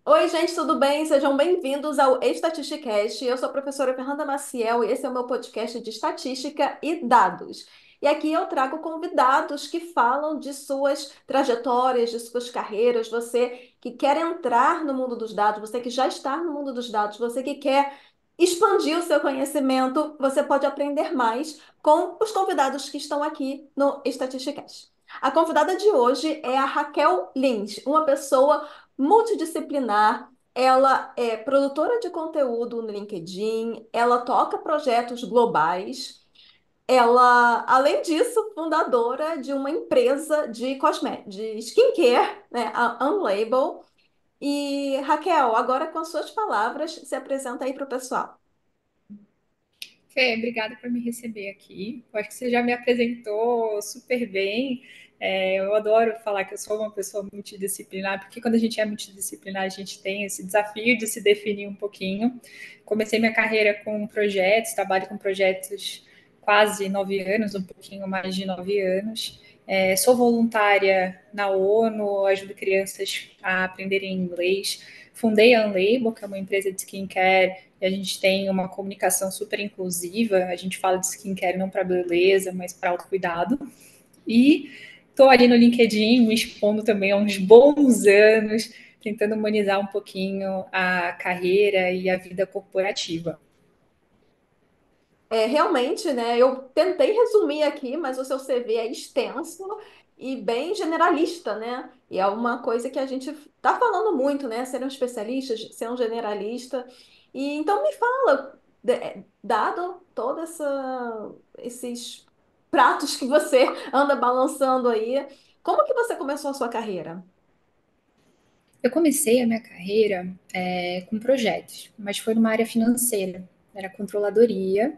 Oi, gente, tudo bem? Sejam bem-vindos ao Estatisticast. Eu sou a professora Fernanda Maciel e esse é o meu podcast de estatística e dados. E aqui eu trago convidados que falam de suas trajetórias, de suas carreiras. Você que quer entrar no mundo dos dados, você que já está no mundo dos dados, você que quer expandir o seu conhecimento, você pode aprender mais com os convidados que estão aqui no Estatisticast. A convidada de hoje é a Raquel Lins, uma pessoa multidisciplinar. Ela é produtora de conteúdo no LinkedIn, ela toca projetos globais, ela, além disso, fundadora de uma empresa de de skincare, né, a Unlabel. E Raquel, agora com as suas palavras, se apresenta aí para o pessoal. Fê, obrigada por me receber aqui. Eu acho que você já me apresentou super bem. Eu adoro falar que eu sou uma pessoa multidisciplinar, porque quando a gente é multidisciplinar, a gente tem esse desafio de se definir um pouquinho. Comecei minha carreira com projetos, trabalho com projetos quase 9 anos, um pouquinho mais de 9 anos. Sou voluntária na ONU, ajudo crianças a aprenderem inglês. Fundei a Unlabel, que é uma empresa de skincare, e a gente tem uma comunicação super inclusiva. A gente fala de skincare não para beleza, mas para autocuidado. E estou ali no LinkedIn me expondo também há uns bons anos, tentando humanizar um pouquinho a carreira e a vida corporativa. Realmente, né? Eu tentei resumir aqui, mas o seu CV é extenso e bem generalista, né? E é uma coisa que a gente está falando muito, né? Ser um especialista, ser um generalista. E então me fala, dado esses pratos que você anda balançando aí, como que você começou a sua carreira? Eu comecei a minha carreira com projetos, mas foi numa área financeira, era controladoria,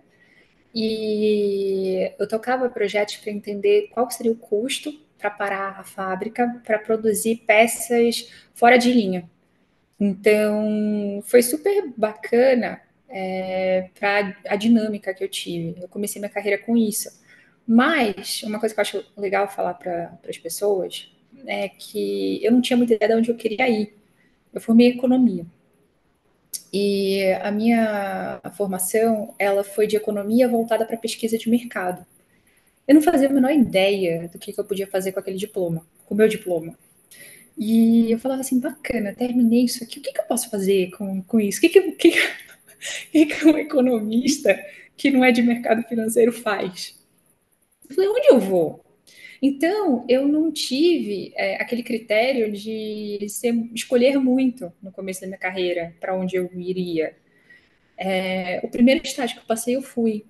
e eu tocava projetos para entender qual seria o custo para parar a fábrica para produzir peças fora de linha. Então, foi super bacana para a dinâmica que eu tive. Eu comecei minha carreira com isso. Mas, uma coisa que eu acho legal falar para as pessoas é que eu não tinha muita ideia de onde eu queria ir. Eu formei economia. E a minha formação, ela foi de economia voltada para pesquisa de mercado. Eu não fazia a menor ideia do que eu podia fazer com aquele diploma, com o meu diploma. E eu falava assim, bacana, terminei isso aqui, o que eu posso fazer com isso? O que um economista que não é de mercado financeiro faz? Eu falei, onde eu vou? Então, eu não tive aquele critério de escolher muito no começo da minha carreira para onde eu iria. O primeiro estágio que eu passei, eu fui.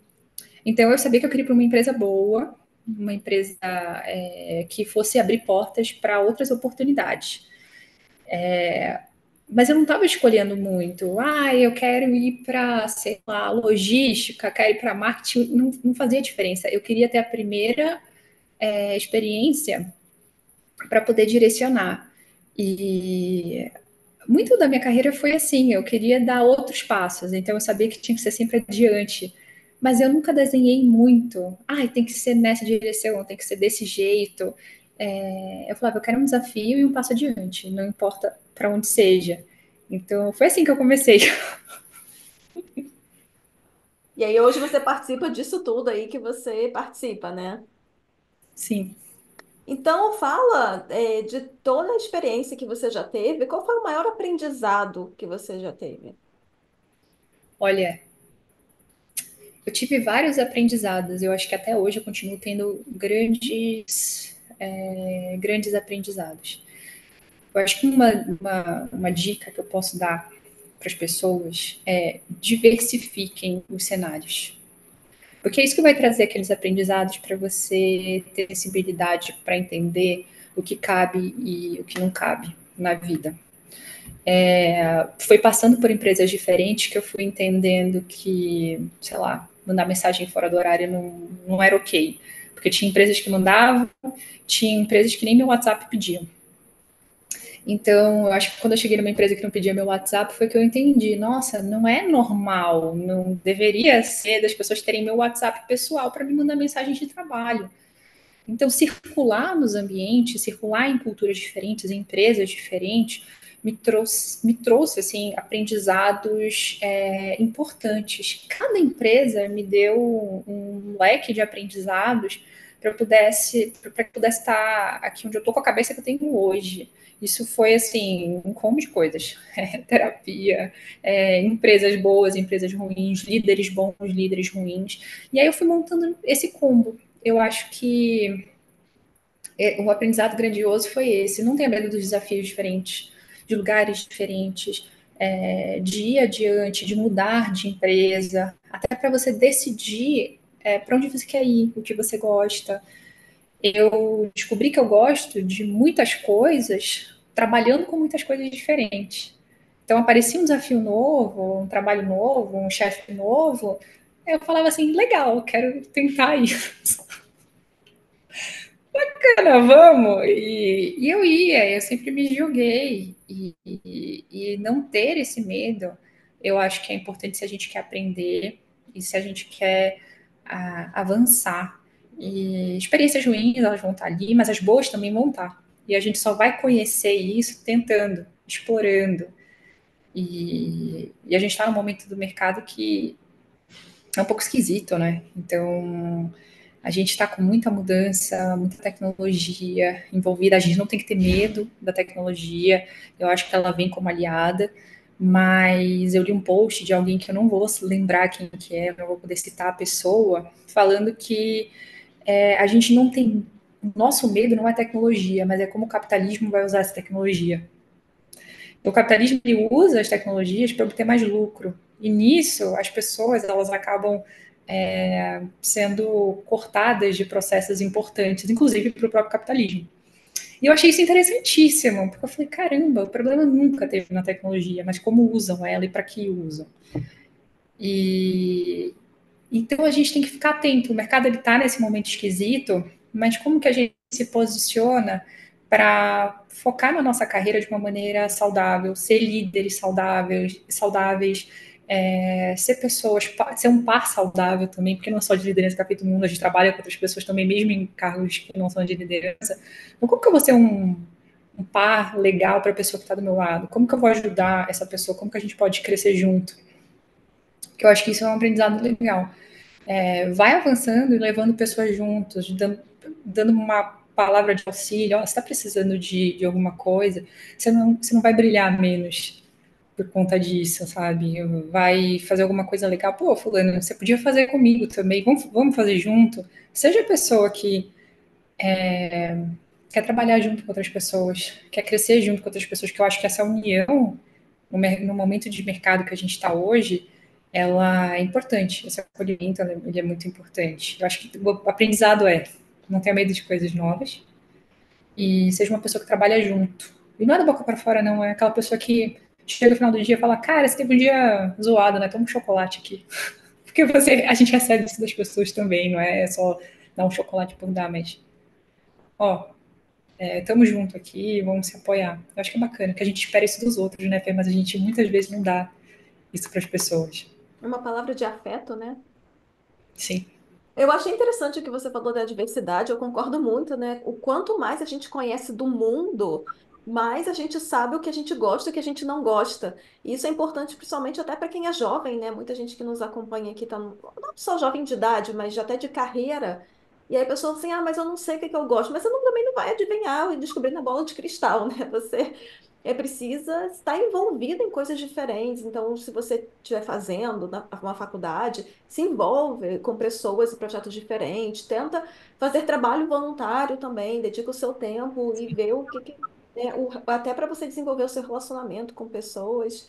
Então, eu sabia que eu queria ir para uma empresa boa, uma empresa que fosse abrir portas para outras oportunidades. Mas eu não estava escolhendo muito. Ah, eu quero ir para, sei lá, logística, quero ir para marketing. Não, não fazia diferença. Eu queria ter a primeira experiência para poder direcionar. E muito da minha carreira foi assim. Eu queria dar outros passos. Então eu sabia que tinha que ser sempre adiante. Mas eu nunca desenhei muito. Ah, tem que ser nessa direção, tem que ser desse jeito. Eu falava, eu quero um desafio e um passo adiante, não importa para onde seja. Então, foi assim que eu comecei. E aí hoje você participa disso tudo aí que você participa, né? Sim. Então, fala, de toda a experiência que você já teve, qual foi o maior aprendizado que você já teve? Olha, eu tive vários aprendizados. Eu acho que até hoje eu continuo tendo grandes aprendizados. Eu acho que uma dica que eu posso dar para as pessoas é diversifiquem os cenários. Porque é isso que vai trazer aqueles aprendizados para você ter sensibilidade para entender o que cabe e o que não cabe na vida. Foi passando por empresas diferentes que eu fui entendendo que, sei lá, mandar mensagem fora do horário não era ok. Porque tinha empresas que mandavam, tinha empresas que nem meu WhatsApp pediam. Então, eu acho que quando eu cheguei numa empresa que não pedia meu WhatsApp, foi que eu entendi, nossa, não é normal, não deveria ser das pessoas terem meu WhatsApp pessoal para me mandar mensagens de trabalho. Então, circular nos ambientes, circular em culturas diferentes, em empresas diferentes, me trouxe assim, aprendizados importantes. Cada empresa me deu um leque de aprendizados para que eu pudesse estar aqui onde eu estou com a cabeça que eu tenho hoje. Isso foi assim, um combo de coisas. Terapia, empresas boas, empresas ruins, líderes bons, líderes ruins. E aí eu fui montando esse combo. Eu acho que o aprendizado grandioso foi esse. Não tenha medo dos desafios diferentes, de lugares diferentes, de ir adiante, de mudar de empresa, até para você decidir para onde você quer ir, o que você gosta. Eu descobri que eu gosto de muitas coisas, trabalhando com muitas coisas diferentes. Então, aparecia um desafio novo, um trabalho novo, um chefe novo, eu falava assim, legal, quero tentar isso. Cara, vamos! E eu ia, eu sempre me joguei. E não ter esse medo, eu acho que é importante se a gente quer aprender e se a gente quer avançar. E experiências ruins, elas vão estar ali, mas as boas também vão estar. E a gente só vai conhecer isso tentando, explorando. E a gente está num momento do mercado que é um pouco esquisito, né? Então, a gente está com muita mudança, muita tecnologia envolvida. A gente não tem que ter medo da tecnologia. Eu acho que ela vem como aliada. Mas eu li um post de alguém que eu não vou lembrar quem que é, não vou poder citar a pessoa, falando que a gente não tem. O nosso medo não é tecnologia, mas é como o capitalismo vai usar essa tecnologia. O capitalismo ele usa as tecnologias para obter mais lucro. E nisso, as pessoas elas acabam sendo cortadas de processos importantes, inclusive para o próprio capitalismo. E eu achei isso interessantíssimo, porque eu falei, caramba, o problema nunca teve na tecnologia, mas como usam ela e para que usam. E então a gente tem que ficar atento. O mercado ele está nesse momento esquisito, mas como que a gente se posiciona para focar na nossa carreira de uma maneira saudável, ser líderes saudáveis, ser pessoas, ser um par saudável também, porque não é só de liderança capítulo mundo, a gente trabalha com outras pessoas também, mesmo em cargos que não são de liderança. Então, como que eu vou ser um par legal para a pessoa que está do meu lado? Como que eu vou ajudar essa pessoa? Como que a gente pode crescer junto? Que eu acho que isso é um aprendizado legal. Vai avançando e levando pessoas juntos, dando uma palavra de auxílio. Oh, você está precisando de alguma coisa, você não vai brilhar menos por conta disso, sabe? Vai fazer alguma coisa legal. Pô, fulano, você podia fazer comigo também, vamos fazer junto. Seja a pessoa que quer trabalhar junto com outras pessoas, quer crescer junto com outras pessoas, que eu acho que essa união, no momento de mercado que a gente está hoje, ela é importante. Esse acolhimento ele é muito importante. Eu acho que o aprendizado não tenha medo de coisas novas e seja uma pessoa que trabalha junto. E não é da boca para fora, não. É aquela pessoa que chega no final do dia e fala: Cara, você teve um dia zoado, né? Toma um chocolate aqui. Porque a gente recebe isso das pessoas também, não é só dar um chocolate por dar, mas ó, estamos junto aqui, vamos se apoiar. Eu acho que é bacana, que a gente espera isso dos outros, né, Fê? Mas a gente muitas vezes não dá isso para as pessoas. Uma palavra de afeto, né? Sim. Eu achei interessante o que você falou da diversidade, eu concordo muito, né? O quanto mais a gente conhece do mundo, mais a gente sabe o que a gente gosta e o que a gente não gosta. E isso é importante, principalmente até para quem é jovem, né? Muita gente que nos acompanha aqui tá não só jovem de idade, mas já até de carreira. E aí a pessoa assim, mas eu não sei o que que eu gosto. Mas você também não vai adivinhar e descobrir na bola de cristal, né? Você precisa estar envolvido em coisas diferentes. Então, se você estiver fazendo uma faculdade, se envolve com pessoas e projetos diferentes, tenta fazer trabalho voluntário também, dedica o seu tempo e vê o até para você desenvolver o seu relacionamento com pessoas.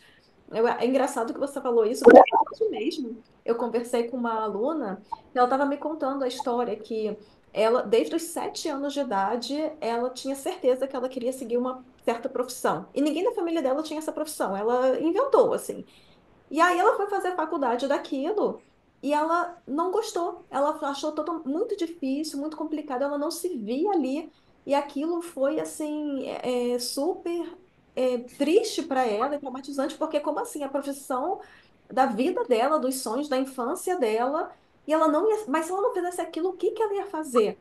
É engraçado que você falou isso, porque hoje mesmo eu conversei com uma aluna e ela estava me contando a história que ela, desde os 7 anos de idade, ela tinha certeza que ela queria seguir uma certa profissão. E ninguém da família dela tinha essa profissão. Ela inventou, assim. E aí ela foi fazer a faculdade daquilo e ela não gostou. Ela achou muito difícil, muito complicado. Ela não se via ali. E aquilo foi, assim, super triste para ela e traumatizante, porque como assim? A profissão da vida dela, dos sonhos, da infância dela, e ela não ia... Mas se ela não fizesse aquilo, o que que ela ia fazer?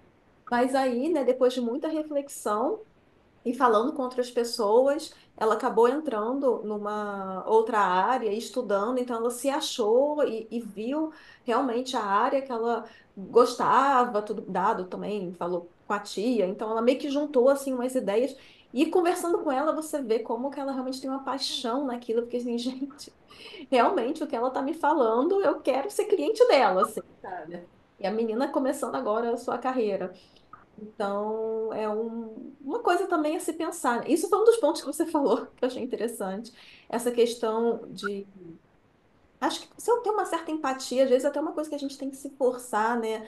Mas aí, né, depois de muita reflexão, e falando com outras pessoas, ela acabou entrando numa outra área, estudando, então ela se achou e viu realmente a área que ela gostava, tudo dado também, falou com a tia, então ela meio que juntou assim umas ideias. E conversando com ela, você vê como que ela realmente tem uma paixão naquilo, porque assim, gente, realmente o que ela tá me falando, eu quero ser cliente dela, assim, sabe? E a menina começando agora a sua carreira. Então, uma coisa também a se pensar, né? Isso foi um dos pontos que você falou, que eu achei interessante. Essa questão de. Acho que se eu tenho uma certa empatia, às vezes até uma coisa que a gente tem que se forçar, né?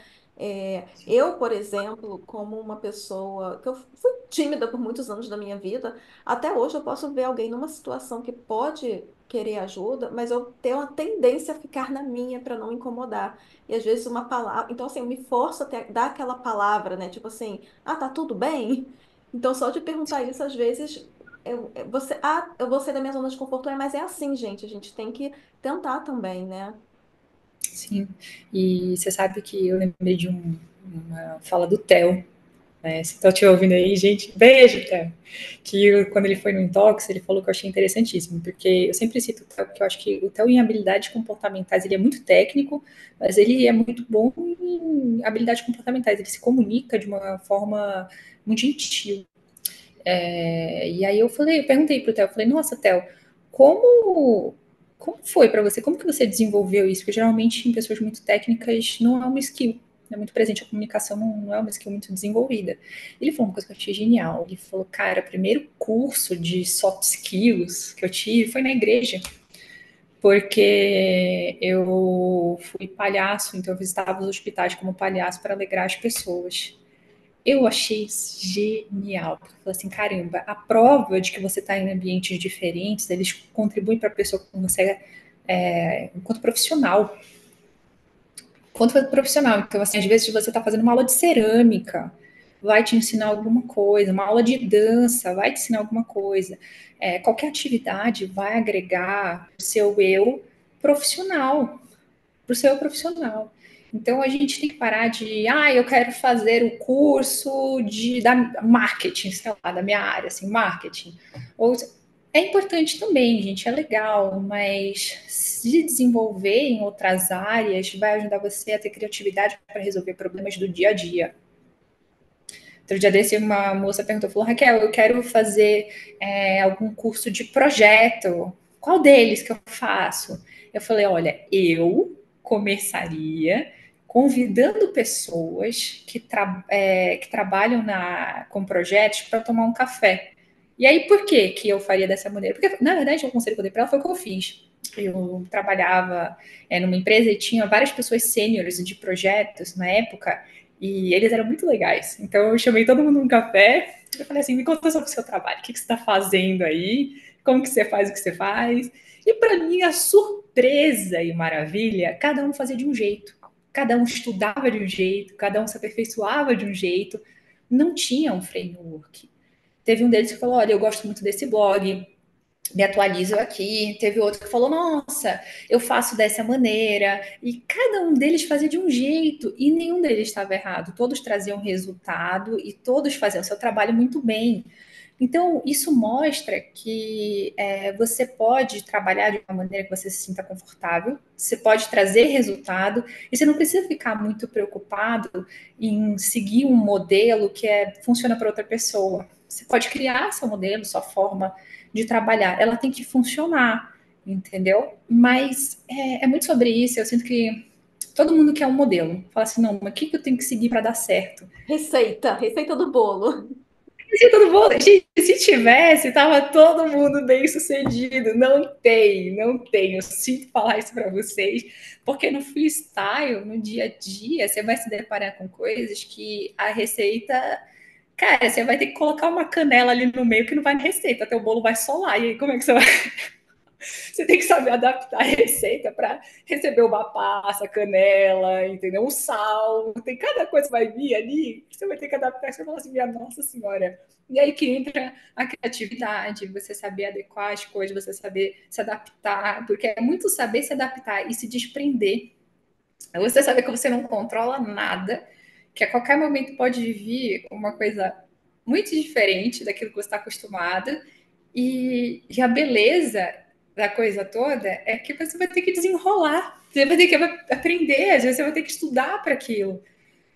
Eu, por exemplo, como uma pessoa que eu fui tímida por muitos anos da minha vida, até hoje eu posso ver alguém numa situação que pode querer ajuda, mas eu tenho uma tendência a ficar na minha para não incomodar. E às vezes uma palavra. Então, assim, eu me forço até a dar aquela palavra, né? Tipo assim, tá tudo bem? Então, só de perguntar isso, às vezes. Eu vou sair da minha zona de conforto, mas é assim, gente. A gente tem que tentar também, né? Sim. E você sabe que eu lembrei de uma fala do Theo, né? Se estão te ouvindo aí, gente, beijo, Theo. Quando ele foi no Intox, ele falou que eu achei interessantíssimo, porque eu sempre cito o Theo, porque eu acho que o Theo em habilidades comportamentais, ele é muito técnico, mas ele é muito bom em habilidades comportamentais, ele se comunica de uma forma muito gentil. E aí eu perguntei pro Theo, eu falei, nossa, Theo, como como foi para você? Como que você desenvolveu isso? Porque geralmente em pessoas muito técnicas não é uma skill, não é muito presente, a comunicação não é uma skill muito desenvolvida. Ele falou uma coisa que eu achei genial. Ele falou, cara, o primeiro curso de soft skills que eu tive foi na igreja, porque eu fui palhaço, então eu visitava os hospitais como palhaço para alegrar as pessoas. Eu achei genial. Porque eu falei assim, caramba, a prova de que você está em ambientes diferentes, eles contribuem para a pessoa que você enquanto profissional. Enquanto profissional. Então, assim, às vezes você está fazendo uma aula de cerâmica, vai te ensinar alguma coisa, uma aula de dança, vai te ensinar alguma coisa. Qualquer atividade vai agregar o seu eu profissional, para o seu profissional. Então a gente tem que parar de, eu quero fazer o curso da marketing, sei lá, da minha área, assim, marketing. Ou é importante também, gente, é legal, mas se desenvolver em outras áreas vai ajudar você a ter criatividade para resolver problemas do dia a dia. Outro dia desse, uma moça perguntou, falou, Raquel, eu quero fazer algum curso de projeto. Qual deles que eu faço? Eu falei, olha, eu começaria convidando pessoas que trabalham com projetos para tomar um café. E aí, por que eu faria dessa maneira? Porque, na verdade, o conselho que eu dei para ela foi o que eu fiz. Eu trabalhava numa empresa e tinha várias pessoas sêniores de projetos na época, e eles eram muito legais. Então eu chamei todo mundo num café. Eu falei assim: me conta sobre o seu trabalho, o que você está fazendo aí, como que você faz o que você faz. E para minha surpresa e maravilha, cada um fazia de um jeito. Cada um estudava de um jeito, cada um se aperfeiçoava de um jeito. Não tinha um framework. Teve um deles que falou: olha, eu gosto muito desse blog, me atualizo aqui. Teve outro que falou, nossa, eu faço dessa maneira. E cada um deles fazia de um jeito e nenhum deles estava errado. Todos traziam resultado e todos faziam seu trabalho muito bem. Então, isso mostra que você pode trabalhar de uma maneira que você se sinta confortável, você pode trazer resultado, e você não precisa ficar muito preocupado em seguir um modelo que funciona para outra pessoa. Você pode criar seu modelo, sua forma de trabalhar. Ela tem que funcionar, entendeu? Mas é muito sobre isso. Eu sinto que todo mundo quer um modelo. Fala assim, não, mas o que eu tenho que seguir para dar certo? Receita do bolo. Se todo mundo, gente, se tivesse, tava todo mundo bem sucedido. Não tem, não tem. Eu sinto falar isso para vocês, porque no freestyle, no dia a dia, você vai se deparar com coisas que a receita, cara, você vai ter que colocar uma canela ali no meio que não vai na receita, até o bolo vai solar. E aí, como é que você vai? Você tem que saber adaptar a receita para receber uma passa, canela, entendeu? Um sal. Tem cada coisa que vai vir ali, você vai ter que adaptar. Você fala assim, minha Nossa Senhora. E aí que entra a criatividade, você saber adequar as coisas, você saber se adaptar, porque é muito saber se adaptar e se desprender. É você saber que você não controla nada, que a qualquer momento pode vir uma coisa muito diferente daquilo que você está acostumado, e a beleza da coisa toda é que você vai ter que desenrolar, você vai ter que aprender, às vezes você vai ter que estudar para aquilo.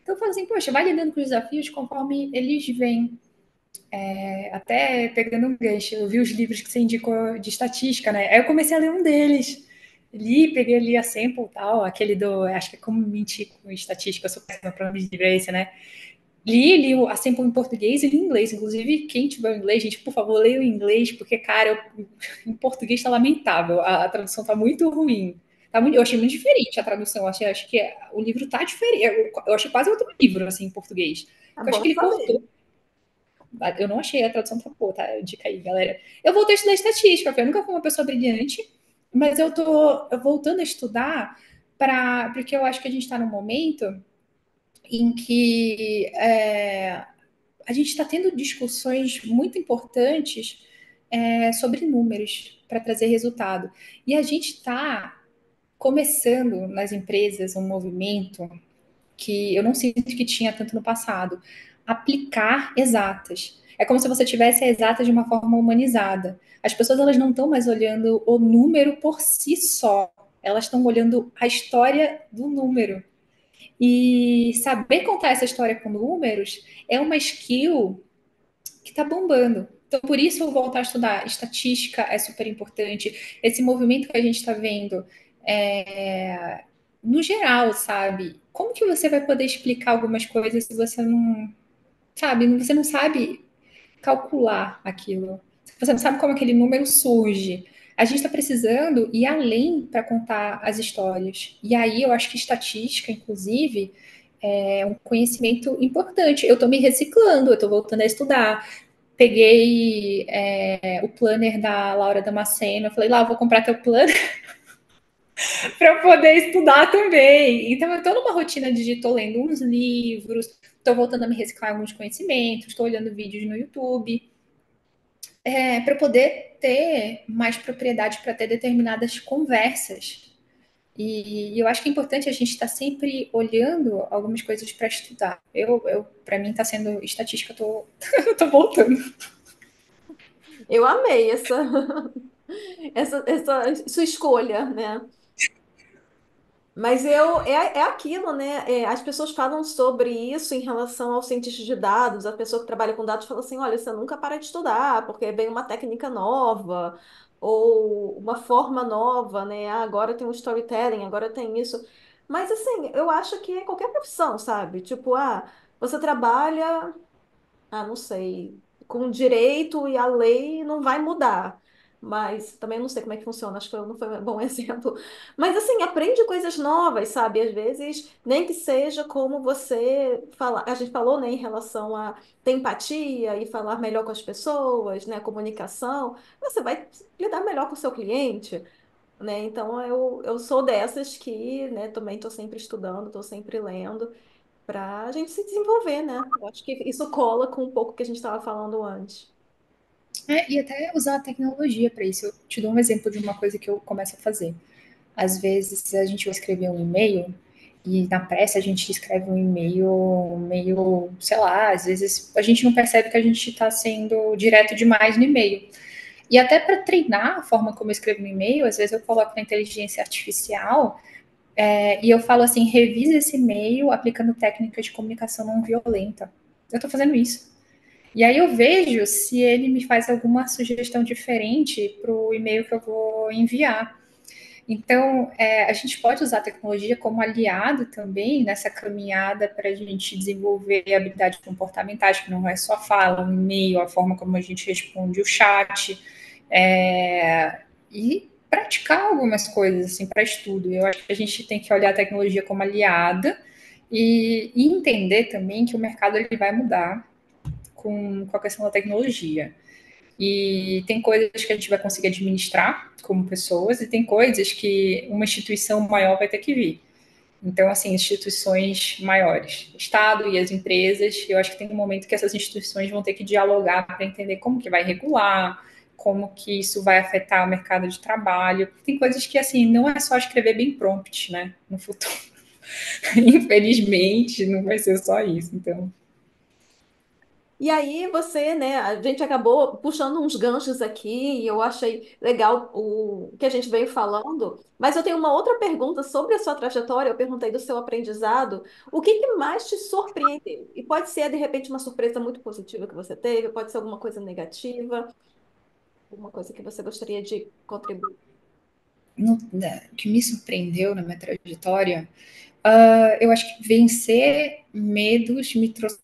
Então eu falo assim, poxa, vai lidando com os desafios conforme eles vêm. Até pegando um gancho, eu vi os livros que você indicou de estatística, né? Aí eu comecei a ler um deles. Peguei ali a sample tal, aquele do, acho que é como mentir com estatística, eu sou péssima para nome de livro, é esse, né? Li a sample em português e li em inglês. Inclusive, quem tiver inglês, gente, por favor, leia em inglês, porque, cara, em português está lamentável. A tradução está muito ruim. Eu achei muito diferente a tradução. Acho que o livro tá diferente. Eu achei quase outro livro, assim, em português. É Eu acho bom que ele saber. cortou. Eu não achei a tradução tá boa, tá? Dica aí, galera. Eu voltei a estudar estatística, porque eu nunca fui uma pessoa brilhante, mas eu tô voltando a estudar porque eu acho que a gente está num momento em que a gente está tendo discussões muito importantes sobre números para trazer resultado. E a gente está começando nas empresas um movimento que eu não sinto que tinha tanto no passado, aplicar exatas. É como se você tivesse a exata de uma forma humanizada. As pessoas elas não estão mais olhando o número por si só, elas estão olhando a história do número. E saber contar essa história com números é uma skill que está bombando. Então, por isso, eu voltar a estudar estatística é super importante. Esse movimento que a gente está vendo, no geral, sabe? Como que você vai poder explicar algumas coisas se você não sabe? Você não sabe calcular aquilo. Você não sabe como aquele número surge. A gente está precisando ir além para contar as histórias. E aí eu acho que estatística, inclusive, é um conhecimento importante. Eu estou me reciclando, eu estou voltando a estudar. Peguei o planner da Laura Damasceno, eu falei, lá, vou comprar teu planner para poder estudar também. Então, eu estou numa rotina de estou lendo uns livros, estou voltando a me reciclar alguns conhecimentos, estou olhando vídeos no YouTube, para poder ter mais propriedade para ter determinadas conversas. E eu acho que é importante a gente estar sempre olhando algumas coisas para estudar. Para mim, está sendo estatística, eu tô voltando. Eu amei essa sua escolha, né? Mas é aquilo, né? As pessoas falam sobre isso em relação aos cientistas de dados. A pessoa que trabalha com dados fala assim: olha, você nunca para de estudar, porque vem uma técnica nova, ou uma forma nova, né? Ah, agora tem o storytelling, agora tem isso. Mas assim, eu acho que é qualquer profissão, sabe? Tipo, você trabalha não sei, com direito e a lei não vai mudar. Mas também não sei como é que funciona, acho que eu não foi um bom exemplo. Mas assim, aprende coisas novas, sabe? Às vezes, nem que seja como você fala, a gente falou, né, em relação a ter empatia e falar melhor com as pessoas, né, comunicação, você vai lidar melhor com o seu cliente, né? Então eu sou dessas que, né, também estou sempre estudando, estou sempre lendo para a gente se desenvolver, né? Eu acho que isso cola com um pouco que a gente estava falando antes. E até usar a tecnologia para isso. Eu te dou um exemplo de uma coisa que eu começo a fazer. Às vezes a gente vai escrever um e-mail e na pressa a gente escreve um e-mail meio, sei lá, às vezes a gente não percebe que a gente está sendo direto demais no e-mail. E até para treinar a forma como eu escrevo no e-mail, às vezes eu coloco na inteligência artificial e eu falo assim, revisa esse e-mail aplicando técnicas de comunicação não violenta. Eu estou fazendo isso. E aí eu vejo se ele me faz alguma sugestão diferente para o e-mail que eu vou enviar. Então, a gente pode usar a tecnologia como aliado também nessa caminhada para a gente desenvolver habilidades comportamentais, que não é só fala, um e-mail, a forma como a gente responde o chat, e praticar algumas coisas assim para estudo. Eu acho que a gente tem que olhar a tecnologia como aliada e entender também que o mercado ele vai mudar com a questão da tecnologia. E tem coisas que a gente vai conseguir administrar como pessoas, e tem coisas que uma instituição maior vai ter que vir. Então, assim, instituições maiores, Estado e as empresas, eu acho que tem um momento que essas instituições vão ter que dialogar para entender como que vai regular, como que isso vai afetar o mercado de trabalho. Tem coisas que, assim, não é só escrever bem prompt, né, no futuro. Infelizmente, não vai ser só isso, então... E aí você, né, a gente acabou puxando uns ganchos aqui e eu achei legal o que a gente veio falando. Mas eu tenho uma outra pergunta sobre a sua trajetória. Eu perguntei do seu aprendizado. O que que mais te surpreendeu? E pode ser, de repente, uma surpresa muito positiva que você teve, pode ser alguma coisa negativa, alguma coisa que você gostaria de contribuir. O que me surpreendeu na minha trajetória, eu acho que vencer medos me trouxe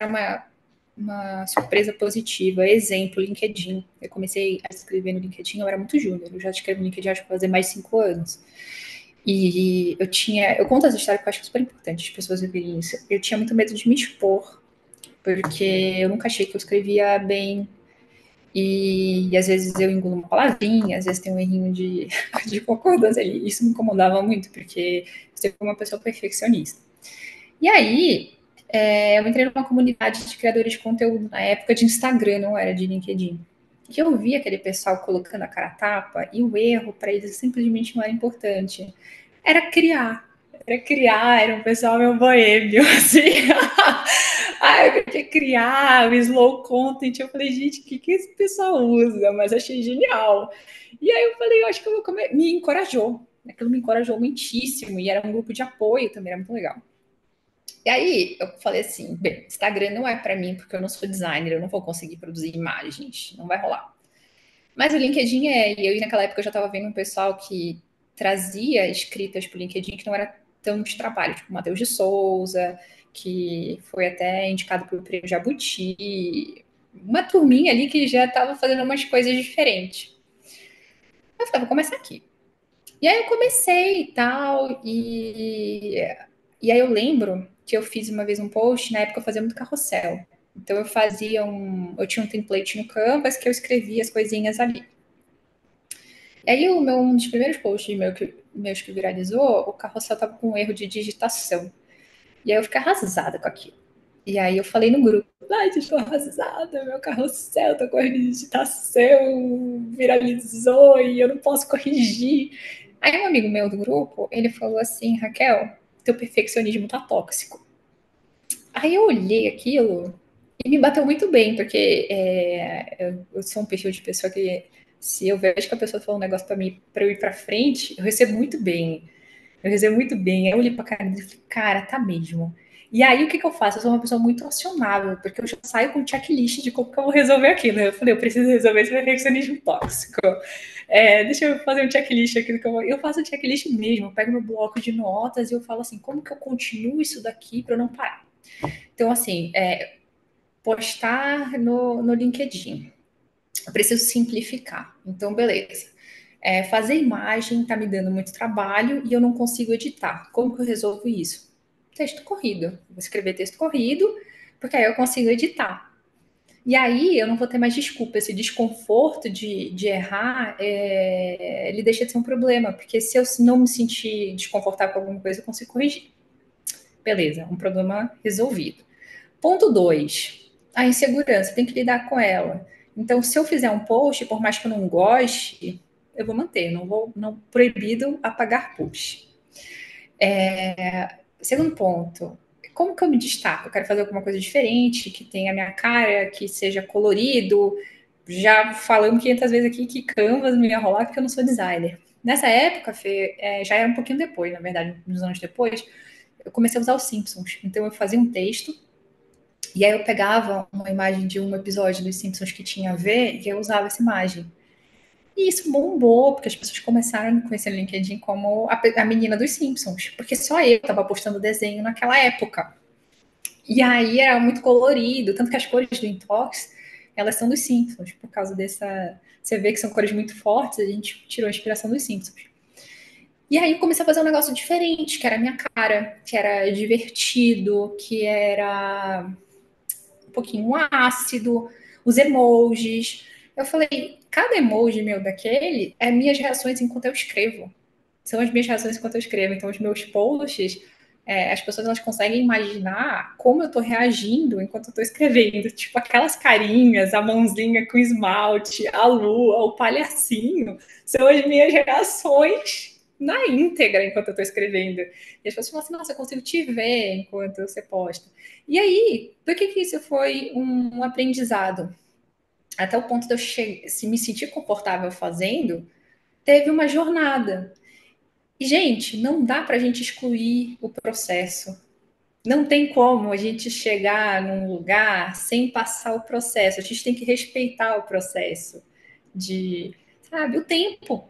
uma surpresa positiva. Exemplo, LinkedIn. Eu comecei a escrever no LinkedIn, eu era muito júnior. Eu já escrevo no LinkedIn acho que fazer mais de 5 anos. E eu conto essa história porque eu acho que é super importante as pessoas verem isso. Eu tinha muito medo de me expor, porque eu nunca achei que eu escrevia bem. E às vezes eu engulo uma palavrinha, às vezes tem um errinho de concordância ali. Isso me incomodava muito, porque eu sempre fui uma pessoa perfeccionista. E aí, eu entrei numa comunidade de criadores de conteúdo na época de Instagram, não era de LinkedIn. E eu vi aquele pessoal colocando a cara a tapa, e o erro para eles simplesmente não era importante. Era criar. Era criar, era um pessoal meio boêmio, assim. Eu queria criar o slow content. Eu falei, gente, o que esse pessoal usa? Mas achei genial. E aí eu falei, eu acho que eu vou comer. Me encorajou. Aquilo me encorajou muitíssimo. E era um grupo de apoio também, era muito legal. E aí eu falei assim, bem, Instagram não é para mim porque eu não sou designer, eu não vou conseguir produzir imagens, não vai rolar. Mas o LinkedIn e eu naquela época eu já estava vendo um pessoal que trazia escritas para o LinkedIn que não era tão de trabalho, tipo o Matheus de Souza, que foi até indicado pelo Prêmio Jabuti, uma turminha ali que já estava fazendo umas coisas diferentes. Eu falei, vou começar aqui. E aí eu comecei e tal, e aí eu lembro que eu fiz uma vez um post, na época eu fazia muito carrossel. Então eu tinha um template no Canvas que eu escrevia as coisinhas ali. E aí um dos primeiros posts meus que viralizou, o carrossel tava com um erro de digitação. E aí eu fiquei arrasada com aquilo. E aí eu falei no grupo, ai, estou arrasada, meu carrossel tá com erro de digitação, viralizou e eu não posso corrigir. Aí um amigo meu do grupo, ele falou assim, Raquel, teu perfeccionismo tá tóxico. Aí eu olhei aquilo e me bateu muito bem, porque eu sou um perfil de pessoa que, se eu vejo que a pessoa falou um negócio para mim, para eu ir para frente, eu recebo muito bem. Eu recebo muito bem. Aí eu olhei pra cara dele e falei, cara, tá mesmo. E aí, o que eu faço? Eu sou uma pessoa muito acionável, porque eu já saio com um checklist de como que eu vou resolver aquilo. Eu falei, eu preciso resolver esse perfeccionismo tóxico. Deixa eu fazer um checklist aqui. Eu faço um checklist mesmo, eu pego meu bloco de notas e eu falo assim, como que eu continuo isso daqui para eu não parar? Então, assim, postar no LinkedIn. Eu preciso simplificar. Então, beleza. Fazer imagem está me dando muito trabalho e eu não consigo editar. Como que eu resolvo isso? Texto corrido. Vou escrever texto corrido, porque aí eu consigo editar. E aí eu não vou ter mais desculpa. Esse desconforto de errar, ele deixa de ser um problema, porque se eu não me sentir desconfortável com alguma coisa, eu consigo corrigir. Beleza, um problema resolvido. Ponto 2, a insegurança, tem que lidar com ela. Então, se eu fizer um post, por mais que eu não goste, eu vou manter, não proibido apagar post. Segundo ponto, como que eu me destaco? Eu quero fazer alguma coisa diferente, que tenha a minha cara, que seja colorido. Já falamos 500 vezes aqui que Canvas me ia rolar porque eu não sou designer. Nessa época, Fê, já era um pouquinho depois, na verdade, uns anos depois, eu comecei a usar os Simpsons. Então, eu fazia um texto e aí eu pegava uma imagem de um episódio dos Simpsons que tinha a ver e eu usava essa imagem. E isso bombou, porque as pessoas começaram a me conhecer no LinkedIn como a menina dos Simpsons, porque só eu estava postando desenho naquela época. E aí era muito colorido, tanto que as cores do Intox, elas são dos Simpsons, por causa dessa... Você vê que são cores muito fortes, a gente tirou a inspiração dos Simpsons. E aí eu comecei a fazer um negócio diferente, que era a minha cara, que era divertido, que era um pouquinho ácido, os emojis. Eu falei, cada emoji meu daquele é minhas reações enquanto eu escrevo. São as minhas reações enquanto eu escrevo. Então, os meus posts, as pessoas elas conseguem imaginar como eu estou reagindo enquanto eu estou escrevendo. Tipo, aquelas carinhas, a mãozinha com esmalte, a lua, o palhacinho, são as minhas reações na íntegra enquanto eu estou escrevendo. E as pessoas falam assim, nossa, eu consigo te ver enquanto você posta. E aí, por que isso foi um aprendizado? Até o ponto de eu se me sentir confortável fazendo, teve uma jornada. E, gente, não dá para a gente excluir o processo. Não tem como a gente chegar num lugar sem passar o processo. A gente tem que respeitar o processo de, sabe, o tempo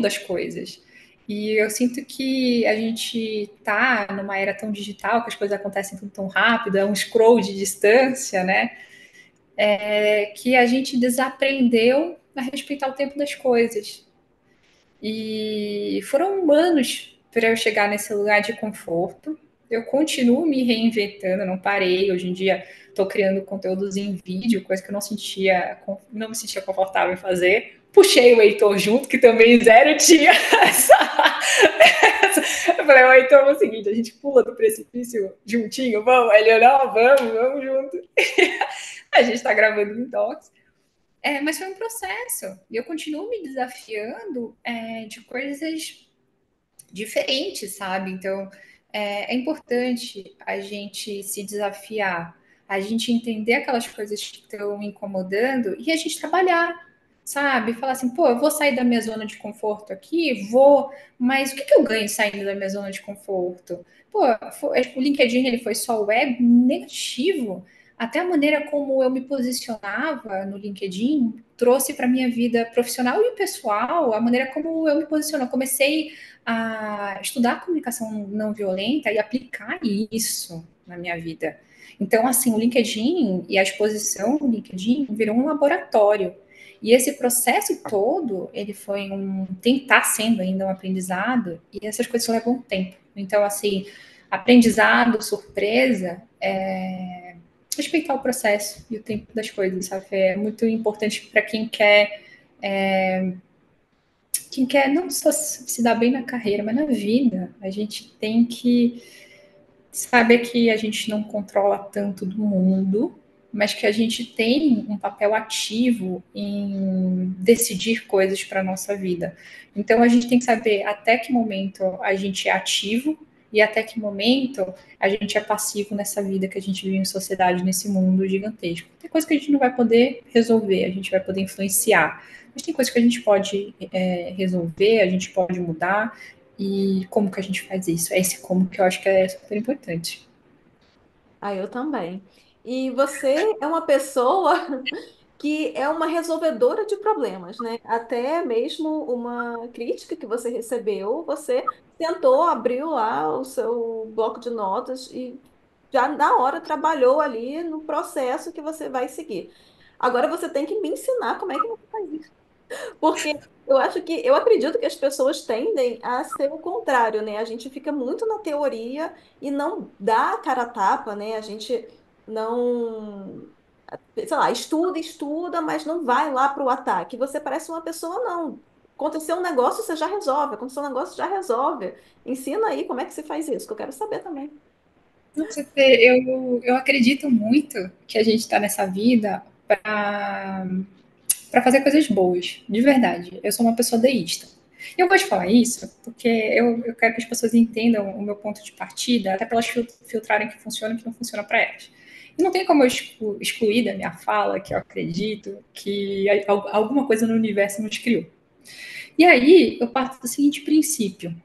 das coisas. E eu sinto que a gente tá numa era tão digital, que as coisas acontecem tudo tão rápido, é um scroll de distância, né? Que a gente desaprendeu a respeitar o tempo das coisas. E foram anos para eu chegar nesse lugar de conforto. Eu continuo me reinventando, não parei. Hoje em dia estou criando conteúdos em vídeo, coisa que eu não me sentia confortável em fazer. Puxei o Heitor junto, que também zero tinha Eu falei, o Heitor, é o seguinte, a gente pula do precipício juntinho, vamos? Ele, não, vamos junto. A gente está gravando em docs. Mas foi um processo. E eu continuo me desafiando de coisas diferentes, sabe? Então, é importante a gente se desafiar, a gente entender aquelas coisas que estão incomodando e a gente trabalhar, sabe? Falar assim, pô, eu vou sair da minha zona de conforto aqui, vou, mas o que eu ganho saindo da minha zona de conforto? Pô, o LinkedIn ele foi só o ego negativo. Até a maneira como eu me posicionava no LinkedIn trouxe para minha vida profissional e pessoal a maneira como eu me posiciono. Eu comecei a estudar comunicação não violenta e aplicar isso na minha vida. Então, assim, o LinkedIn e a exposição no LinkedIn virou um laboratório. E esse processo todo, ele foi tentar sendo ainda um aprendizado, e essas coisas levam tempo. Então, assim, aprendizado, surpresa, respeitar o processo e o tempo das coisas, sabe? É muito importante para quem quer não só se dar bem na carreira, mas na vida. A gente tem que saber que a gente não controla tanto do mundo, mas que a gente tem um papel ativo em decidir coisas para a nossa vida. Então a gente tem que saber até que momento a gente é ativo e até que momento a gente é passivo nessa vida que a gente vive em sociedade, nesse mundo gigantesco. Tem coisa que a gente não vai poder resolver, a gente vai poder influenciar, mas tem coisas que a gente pode resolver, a gente pode mudar. E como que a gente faz isso? É esse como que eu acho que é super importante. Ah, eu também. E você é uma pessoa que é uma resolvedora de problemas, né? Até mesmo uma crítica que você recebeu, você tentou, abriu lá o seu bloco de notas e já na hora trabalhou ali no processo que você vai seguir. Agora você tem que me ensinar como é que você faz isso. Porque eu acredito que as pessoas tendem a ser o contrário, né? A gente fica muito na teoria e não dá a cara a tapa, né? A gente não, sei lá, estuda, mas não vai lá para o ataque. Você parece uma pessoa, não. Aconteceu um negócio, você já resolve. Aconteceu um negócio, já resolve. Ensina aí como é que você faz isso, que eu quero saber também. Nossa, eu acredito muito que a gente está nessa vida para fazer coisas boas, de verdade. Eu sou uma pessoa deísta. E eu gosto de falar isso porque eu quero que as pessoas entendam o meu ponto de partida, até para elas filtrarem o que funciona e o que não funciona para elas. E não tem como eu excluir da minha fala que eu acredito que alguma coisa no universo nos criou. E aí eu parto do seguinte princípio: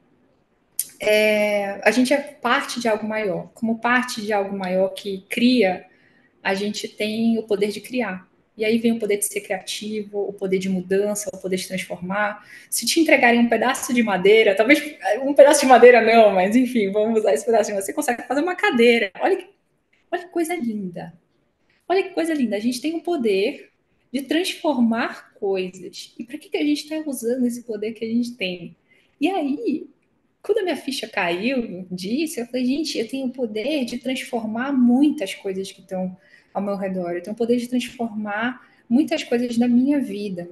a gente é parte de algo maior. Como parte de algo maior que cria, a gente tem o poder de criar. E aí vem o poder de ser criativo, o poder de mudança, o poder de transformar. Se te entregarem um pedaço de madeira, talvez um pedaço de madeira não, mas enfim, vamos usar esse pedaço de madeira. Você consegue fazer uma cadeira. Olha que coisa linda. Olha que coisa linda. A gente tem o poder de transformar coisas. E para que a gente está usando esse poder que a gente tem? E aí, quando a minha ficha caiu disso, eu falei, gente, eu tenho o poder de transformar muitas coisas que estão ao meu redor. Eu tenho o poder de transformar muitas coisas da minha vida.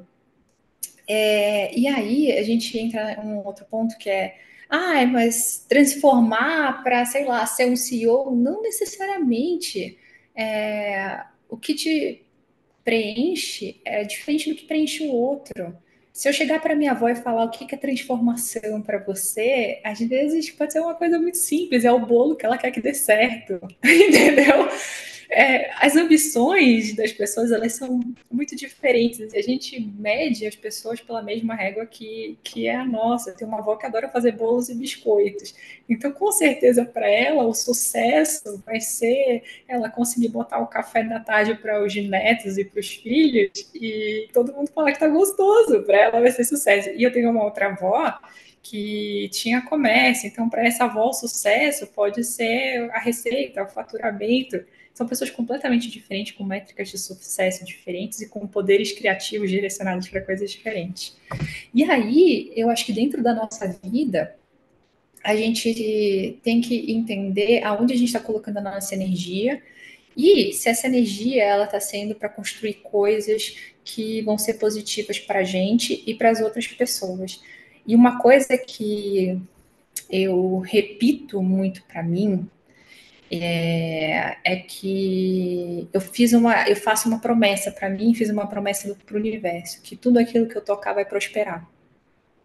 E aí a gente entra em um outro ponto que é, mas transformar para, sei lá, ser um CEO, não necessariamente. O que te preenche é diferente do que preenche o outro. Se eu chegar para minha avó e falar o que é transformação para você, às vezes pode ser uma coisa muito simples, é o bolo que ela quer que dê certo, entendeu? As ambições das pessoas, elas são muito diferentes. A gente mede as pessoas pela mesma régua que é a nossa. Tem uma avó que adora fazer bolos e biscoitos. Então, com certeza, para ela, o sucesso vai ser ela conseguir botar o café da tarde para os netos e para os filhos e todo mundo falar que tá gostoso. Para ela vai ser sucesso. E eu tenho uma outra avó que tinha comércio. Então, para essa avó, o sucesso pode ser a receita, o faturamento. São pessoas completamente diferentes, com métricas de sucesso diferentes e com poderes criativos direcionados para coisas diferentes. E aí, eu acho que dentro da nossa vida, a gente tem que entender aonde a gente está colocando a nossa energia e se essa energia ela está sendo para construir coisas que vão ser positivas para a gente e para as outras pessoas. E uma coisa que eu repito muito para mim é que eu faço uma promessa para mim, fiz uma promessa para o universo, que tudo aquilo que eu tocar vai prosperar.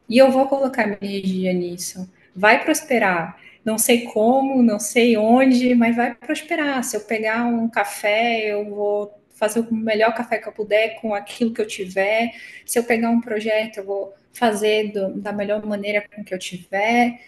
E eu vou colocar minha energia nisso. Vai prosperar. Não sei como, não sei onde, mas vai prosperar. Se eu pegar um café, eu vou fazer o melhor café que eu puder com aquilo que eu tiver. Se eu pegar um projeto, eu vou fazer da melhor maneira com que eu tiver.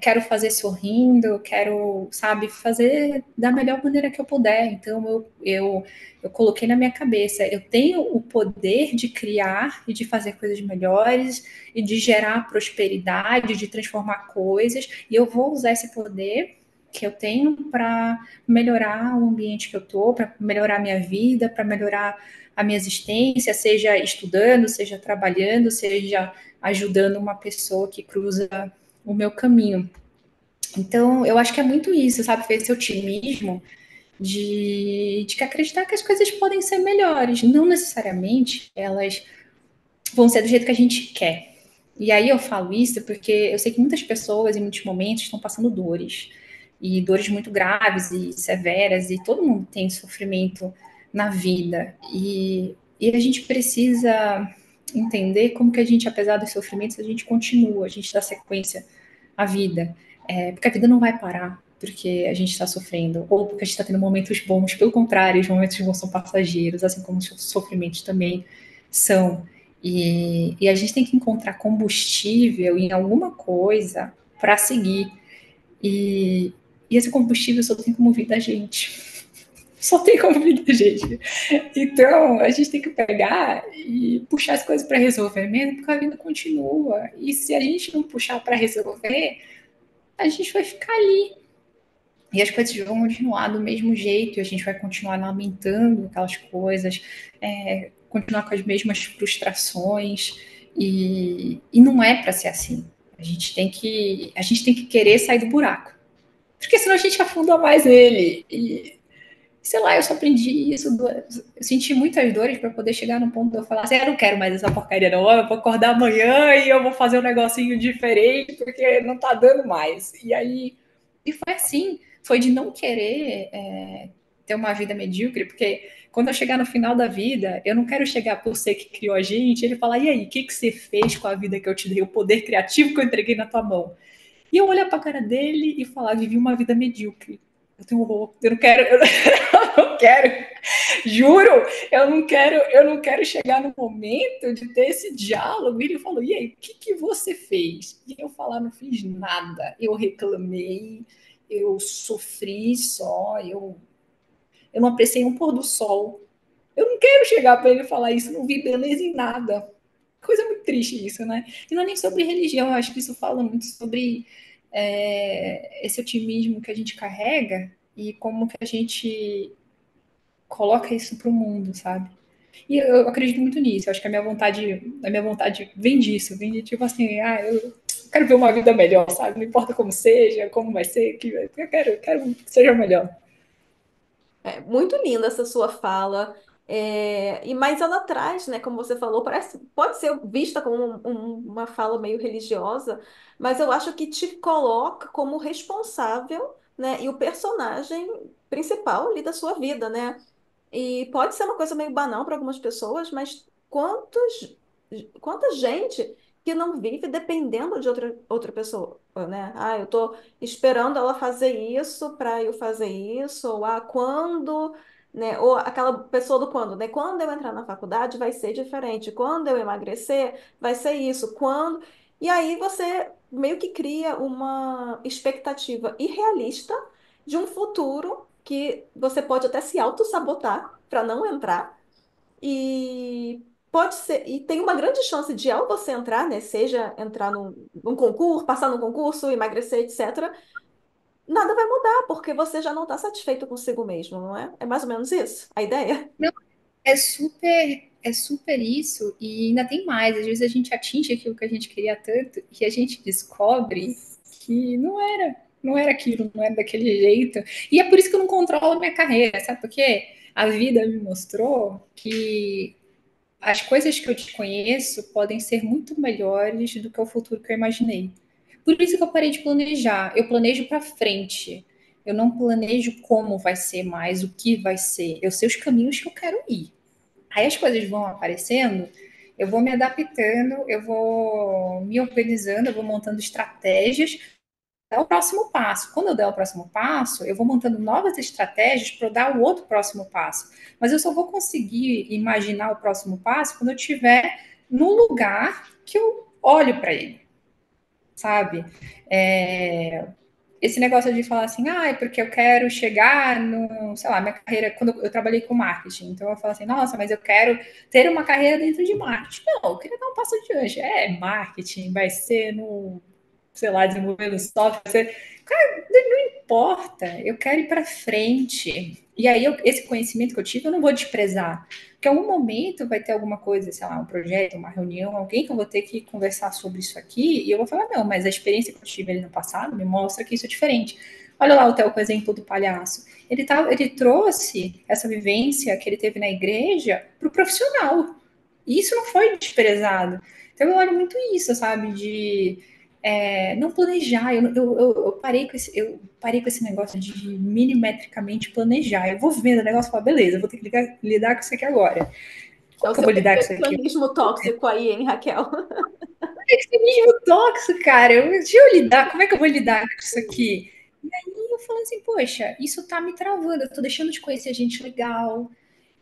Quero fazer sorrindo, quero, sabe, fazer da melhor maneira que eu puder. Então, eu coloquei na minha cabeça, eu tenho o poder de criar e de fazer coisas melhores e de gerar prosperidade, de transformar coisas, e eu vou usar esse poder que eu tenho para melhorar o ambiente que eu estou, para melhorar a minha vida, para melhorar a minha existência, seja estudando, seja trabalhando, seja ajudando uma pessoa que cruza o meu caminho. Então, eu acho que é muito isso, sabe? Foi esse otimismo de acreditar que as coisas podem ser melhores. Não necessariamente elas vão ser do jeito que a gente quer. E aí eu falo isso porque eu sei que muitas pessoas, em muitos momentos, estão passando dores. E dores muito graves e severas, e todo mundo tem sofrimento na vida. E a gente precisa entender como que a gente, apesar dos sofrimentos, a gente continua, a gente dá sequência à vida. Porque a vida não vai parar porque a gente está sofrendo, ou porque a gente está tendo momentos bons. Pelo contrário, os momentos bons são passageiros, assim como os sofrimentos também são. E a gente tem que encontrar combustível em alguma coisa para seguir. E, e esse combustível só tem como vir da gente. Só tem como vir da gente. Então, a gente tem que pegar e puxar as coisas para resolver mesmo, porque a vida continua. E se a gente não puxar para resolver, a gente vai ficar ali. E as coisas vão continuar do mesmo jeito, e a gente vai continuar lamentando aquelas coisas, continuar com as mesmas frustrações, e não é para ser assim. A gente tem que querer sair do buraco, porque senão a gente afunda mais nele. E sei lá, eu só aprendi isso. Eu senti muitas dores para poder chegar no ponto de eu falar assim: eu não quero mais essa porcaria, não. Eu vou acordar amanhã e eu vou fazer um negocinho diferente porque não tá dando mais. E aí, e foi assim: foi de não querer ter uma vida medíocre, porque quando eu chegar no final da vida, eu não quero chegar por ser que criou a gente, ele falar: e aí, o que, que você fez com a vida que eu te dei, o poder criativo que eu entreguei na tua mão? E eu olhar para a cara dele e falar: vivi uma vida medíocre. Eu tenho horror, eu não quero, eu não quero, juro, eu não quero chegar no momento de ter esse diálogo. E ele falou: e aí, o que, que você fez? E eu falar: não fiz nada, eu reclamei, eu sofri só, eu não apreciei um pôr do sol. Eu não quero chegar para ele e falar isso, não vi beleza em nada. Coisa muito triste isso, né? E não é nem sobre religião, eu acho que isso fala muito sobre esse otimismo que a gente carrega e como que a gente coloca isso para o mundo, sabe? E eu acredito muito nisso. Eu acho que a minha vontade vem disso, vem de tipo assim, eu quero ver uma vida melhor, sabe? Não importa como seja, como vai ser, eu quero que seja melhor. É muito linda essa sua fala. E mais ela traz, né, como você falou, pode ser vista como uma fala meio religiosa, mas eu acho que te coloca como responsável, né, e o personagem principal ali da sua vida, né? E pode ser uma coisa meio banal para algumas pessoas, mas quantos quanta gente que não vive dependendo de outra pessoa, né? Ah, eu tô esperando ela fazer isso para eu fazer isso, ou quando, né? Ou aquela pessoa do quando, né? Quando eu entrar na faculdade vai ser diferente, quando eu emagrecer vai ser isso, quando. E aí você meio que cria uma expectativa irrealista de um futuro que você pode até se auto-sabotar para não entrar. E pode ser, e tem uma grande chance de ao você entrar, né, seja entrar num concurso, passar num concurso, emagrecer, etc., nada vai mudar, porque você já não está satisfeito consigo mesmo, não é? É mais ou menos isso, a ideia? Não, é super isso, e ainda tem mais. Às vezes a gente atinge aquilo que a gente queria tanto e a gente descobre que não era aquilo, não era daquele jeito. E é por isso que eu não controlo a minha carreira, sabe? Porque a vida me mostrou que as coisas que eu te conheço podem ser muito melhores do que o futuro que eu imaginei. Por isso que eu parei de planejar. Eu planejo para frente. Eu não planejo como vai ser mais, o que vai ser. Eu sei os caminhos que eu quero ir. Aí as coisas vão aparecendo, eu vou me adaptando, eu vou me organizando, eu vou montando estratégias dar o próximo passo. Quando eu der o próximo passo, eu vou montando novas estratégias para dar o outro próximo passo. Mas eu só vou conseguir imaginar o próximo passo quando eu estiver no lugar que eu olho para ele, sabe? É, esse negócio de falar assim, é porque eu quero chegar no, sei lá, minha carreira, quando eu trabalhei com marketing, então eu falo assim, nossa, mas eu quero ter uma carreira dentro de marketing. Não, eu queria dar um passo adiante. Marketing, vai ser no, sei lá, desenvolvendo software, vai ser, cara, não importa, eu quero ir para frente. E aí, esse conhecimento que eu tive, eu não vou desprezar. Porque em algum momento vai ter alguma coisa, sei lá, um projeto, uma reunião, alguém que eu vou ter que conversar sobre isso aqui, e eu vou falar, não, mas a experiência que eu tive ali no passado me mostra que isso é diferente. Olha lá o Theo com o exemplo do palhaço. Ele trouxe essa vivência que ele teve na igreja para o profissional. E isso não foi desprezado. Então eu olho muito isso, sabe? De não planejar. Eu parei com esse negócio de milimetricamente planejar. Eu vou vendo o negócio e falo, beleza, eu vou ter que lidar com isso aqui agora. É Como o que eu seu vou lidar com isso aqui? perfeccionismo tóxico aí, hein, Raquel? Perfeccionismo tóxico, cara. Deixa eu lidar, como é que eu vou lidar com isso aqui? E aí eu falo assim, poxa, isso tá me travando, eu tô deixando de conhecer gente legal,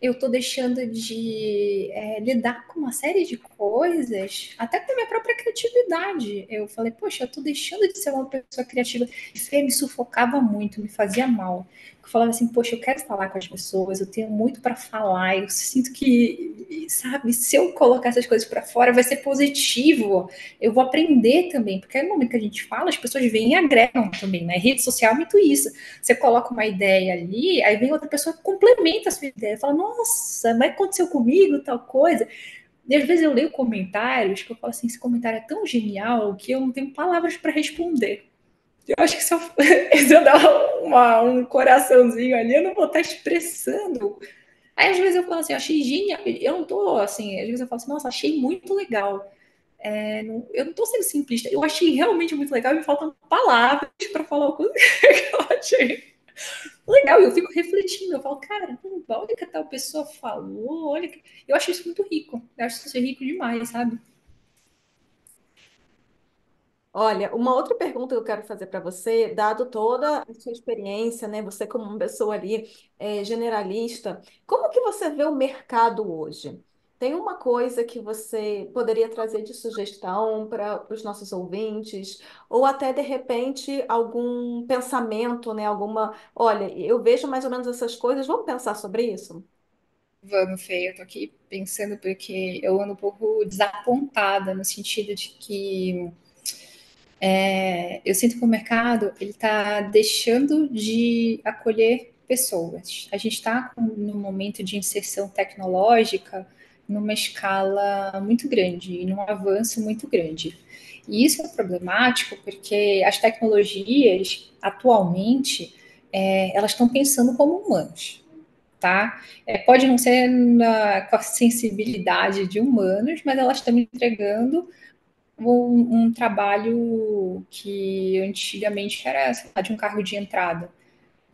eu estou deixando de lidar com uma série de coisas, até com a minha própria criatividade. Eu falei, poxa, eu estou deixando de ser uma pessoa criativa. Isso me sufocava muito, me fazia mal. Eu falava assim, poxa, eu quero falar com as pessoas, eu tenho muito para falar, eu sinto que, sabe, se eu colocar essas coisas para fora, vai ser positivo. Eu vou aprender também, porque no momento que a gente fala, as pessoas vêm e agregam também, né? Rede social é muito isso. Você coloca uma ideia ali, aí vem outra pessoa que complementa a sua ideia, fala, nossa, mas aconteceu comigo tal coisa. E às vezes eu leio comentários que eu falo assim, esse comentário é tão genial que eu não tenho palavras para responder. Eu acho que se eu, se eu dar um coraçãozinho ali, eu não vou estar expressando. Aí às vezes eu falo assim, eu achei genial. Eu não tô assim, às vezes eu falo assim, nossa, achei muito legal. Eu não tô sendo simplista, eu achei realmente muito legal e me faltam palavras para falar o que eu achei legal, eu fico refletindo, eu falo, cara, olha o que a tal pessoa falou, olha que... Eu acho isso muito rico, eu acho isso rico demais, sabe? Olha, uma outra pergunta que eu quero fazer para você, dado toda a sua experiência, né, você como uma pessoa ali generalista, como que você vê o mercado hoje? Tem uma coisa que você poderia trazer de sugestão para os nossos ouvintes, ou até de repente algum pensamento, né, alguma, olha, eu vejo mais ou menos essas coisas, vamos pensar sobre isso? Vamos, Fê, eu tô aqui pensando porque eu ando um pouco desapontada no sentido de que eu sinto que o mercado ele está deixando de acolher pessoas. A gente está num momento de inserção tecnológica numa escala muito grande e num avanço muito grande. E isso é problemático porque as tecnologias atualmente elas estão pensando como humanos, tá? Pode não ser com a sensibilidade de humanos, mas elas estão entregando um trabalho que antigamente era, sei lá, de um cargo de entrada.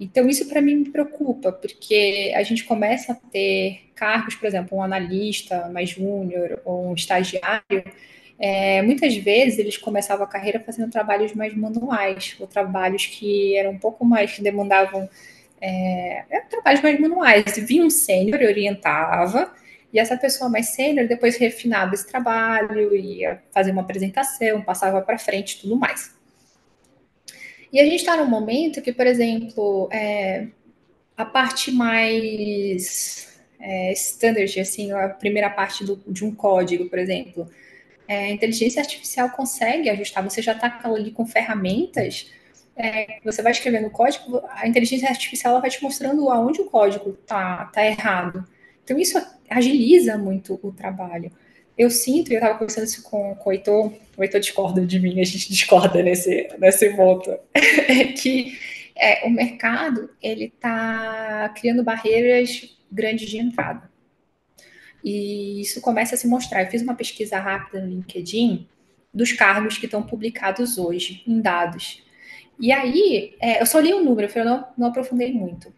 Então, isso para mim me preocupa, porque a gente começa a ter cargos, por exemplo, um analista mais júnior ou um estagiário, muitas vezes eles começavam a carreira fazendo trabalhos mais manuais, ou trabalhos que eram um pouco mais, que demandavam trabalhos mais manuais. E vinha um sênior, orientava, e essa pessoa mais sênior depois refinava esse trabalho, ia fazer uma apresentação, passava para frente e tudo mais. E a gente está num momento que, por exemplo, a parte mais standard, assim, a primeira parte de um código, por exemplo, a inteligência artificial consegue ajustar, você já está ali com ferramentas, você vai escrevendo o código, a inteligência artificial ela vai te mostrando aonde o código tá errado. Então, isso agiliza muito o trabalho. Eu sinto, e eu estava conversando isso com o Heitor discorda de mim, a gente discorda nesse ponto, que o mercado ele está criando barreiras grandes de entrada. E isso começa a se mostrar. Eu fiz uma pesquisa rápida no LinkedIn dos cargos que estão publicados hoje, em dados. E aí, eu só li o número, eu não aprofundei muito.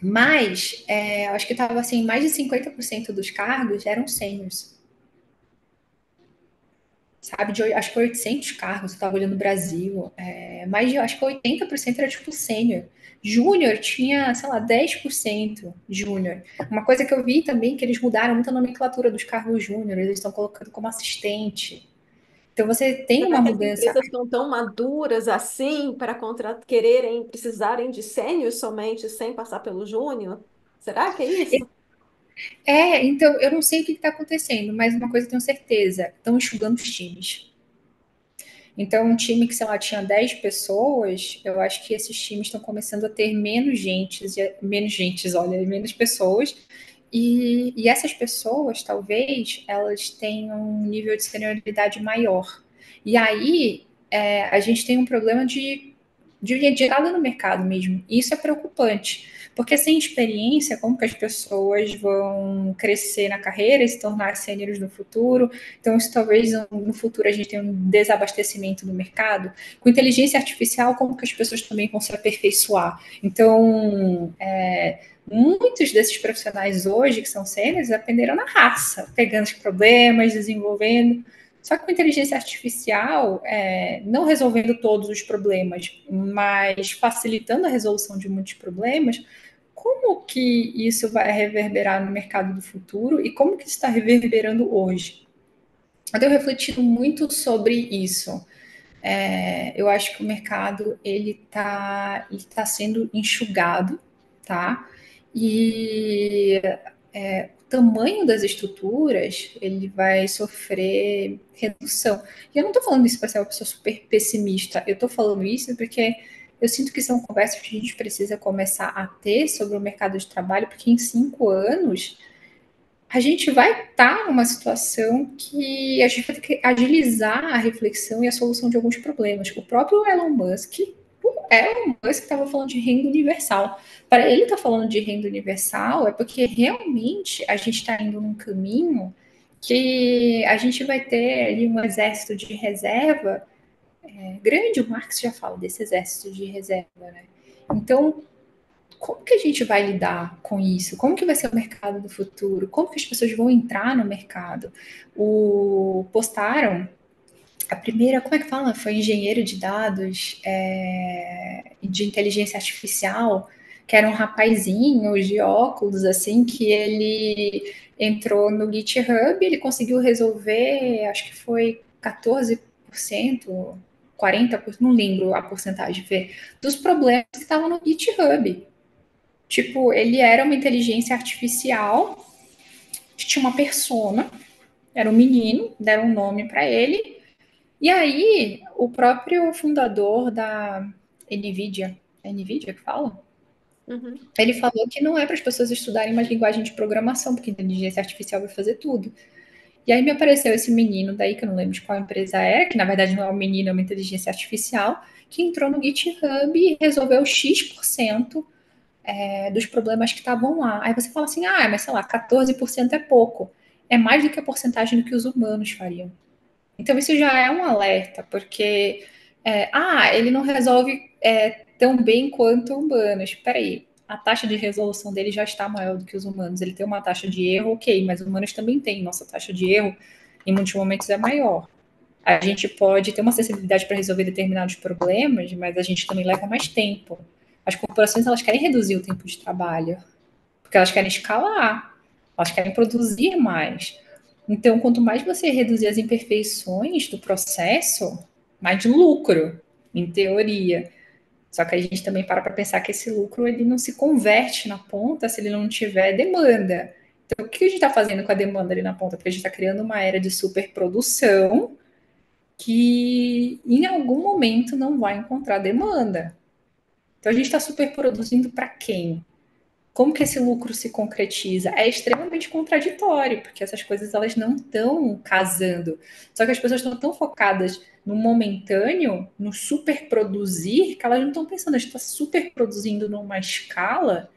Mas, acho que estava assim, mais de 50% dos cargos eram sêniors. Sabe, acho que 800 cargos, eu estava olhando no Brasil, mais de, acho que 80% era tipo sênior. Júnior tinha, sei lá, 10% júnior. Uma coisa que eu vi também que eles mudaram muito a nomenclatura dos cargos júnior, eles estão colocando como assistente. Então você tem Será uma que as mudança. empresas estão tão maduras assim para quererem, precisarem de sênior somente sem passar pelo júnior? Será que é isso? Então eu não sei o que está acontecendo, mas uma coisa eu tenho certeza: estão enxugando os times. Então, um time que, sei lá, tinha 10 pessoas, eu acho que esses times estão começando a ter menos gentes, olha, menos pessoas. E essas pessoas, talvez, elas tenham um nível de senioridade maior. E aí, a gente tem um problema de entrada no mercado mesmo. E isso é preocupante, porque sem experiência, como que as pessoas vão crescer na carreira e se tornar sêniores no futuro? Então, isso talvez no futuro a gente tenha um desabastecimento do mercado. Com inteligência artificial, como que as pessoas também vão se aperfeiçoar? Então, muitos desses profissionais hoje que são sêniores aprenderam na raça, pegando os problemas, desenvolvendo. Só que com inteligência artificial, não resolvendo todos os problemas, mas facilitando a resolução de muitos problemas, como que isso vai reverberar no mercado do futuro e como que isso está reverberando hoje? Eu tenho refletido muito sobre isso. Eu acho que o mercado ele tá sendo enxugado, tá? E o tamanho das estruturas ele vai sofrer redução. E eu não estou falando isso para ser uma pessoa super pessimista. Eu estou falando isso porque eu sinto que são conversas que a gente precisa começar a ter sobre o mercado de trabalho, porque em 5 anos a gente vai estar numa situação que a gente vai ter que agilizar a reflexão e a solução de alguns problemas. O próprio Elon Musk estava falando de renda universal. Para ele estar falando de renda universal é porque realmente a gente está indo num caminho que a gente vai ter ali um exército de reserva grande. O Marx já fala desse exército de reserva, né? Então, como que a gente vai lidar com isso? Como que vai ser o mercado do futuro? Como que as pessoas vão entrar no mercado? Postaram a primeira, como é que fala? Foi engenheiro de dados de inteligência artificial, que era um rapazinho de óculos, assim, que ele entrou no GitHub, ele conseguiu resolver, acho que foi 14%, 40%, não lembro a porcentagem, dos problemas que estavam no GitHub. Tipo, ele era uma inteligência artificial, tinha uma persona, era um menino, deram um nome para ele. E aí, o próprio fundador da NVIDIA, é NVIDIA que fala? Uhum. Ele falou que não é para as pessoas estudarem mais linguagem de programação, porque a inteligência artificial vai fazer tudo. E aí me apareceu esse menino daí, que eu não lembro de qual empresa era, que na verdade não é um menino, é uma inteligência artificial, que entrou no GitHub e resolveu X% dos problemas que estavam lá. Aí você fala assim, mas sei lá, 14% é pouco. É mais do que a porcentagem do que os humanos fariam. Então isso já é um alerta, porque ele não resolve tão bem quanto humanos. Espera aí, a taxa de resolução dele já está maior do que os humanos. Ele tem uma taxa de erro, ok, mas humanos também têm. Nossa taxa de erro, em muitos momentos, é maior. A gente pode ter uma sensibilidade para resolver determinados problemas, mas a gente também leva mais tempo. As corporações, elas querem reduzir o tempo de trabalho, porque elas querem escalar, elas querem produzir mais. Então, quanto mais você reduzir as imperfeições do processo, mais lucro, em teoria. Só que a gente também para pensar que esse lucro ele não se converte na ponta se ele não tiver demanda. Então, o que a gente está fazendo com a demanda ali na ponta? Porque a gente está criando uma era de superprodução que em algum momento não vai encontrar demanda. Então, a gente está superproduzindo para quem? Como que esse lucro se concretiza? É extremamente contraditório, porque essas coisas elas não estão casando. Só que as pessoas estão tão focadas no momentâneo, no superproduzir, que elas não estão pensando, a gente está superproduzindo numa escala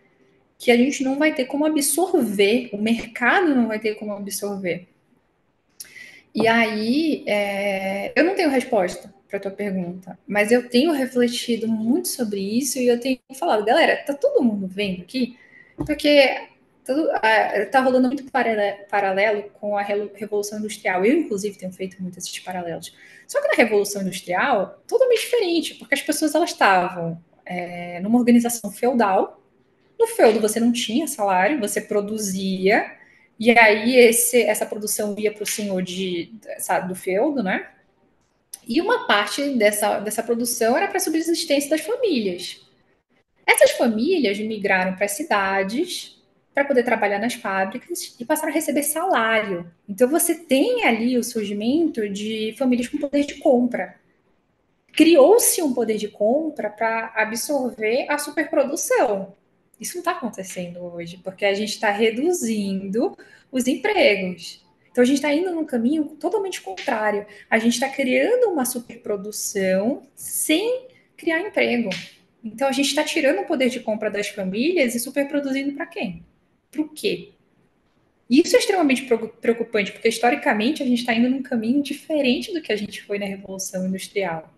que a gente não vai ter como absorver, o mercado não vai ter como absorver. E aí, eu não tenho resposta para a tua pergunta, mas eu tenho refletido muito sobre isso e eu tenho falado, galera, tá todo mundo vendo aqui? Porque tá rolando muito paralelo com a Revolução Industrial. Eu, inclusive, tenho feito muitos esses paralelos. Só que na Revolução Industrial, totalmente diferente, porque as pessoas elas estavam numa organização feudal. No feudo você não tinha salário, você produzia, e aí essa produção ia para o senhor sabe, do feudo, né? E uma parte dessa produção era para a subsistência das famílias. Essas famílias migraram para as cidades para poder trabalhar nas fábricas e passaram a receber salário. Então você tem ali o surgimento de famílias com poder de compra. Criou-se um poder de compra para absorver a superprodução. Isso não está acontecendo hoje, porque a gente está reduzindo os empregos. Então a gente está indo num caminho totalmente contrário. A gente está criando uma superprodução sem criar emprego. Então a gente está tirando o poder de compra das famílias e superproduzindo para quem? Para o quê? Isso é extremamente preocupante, porque historicamente a gente está indo num caminho diferente do que a gente foi na Revolução Industrial.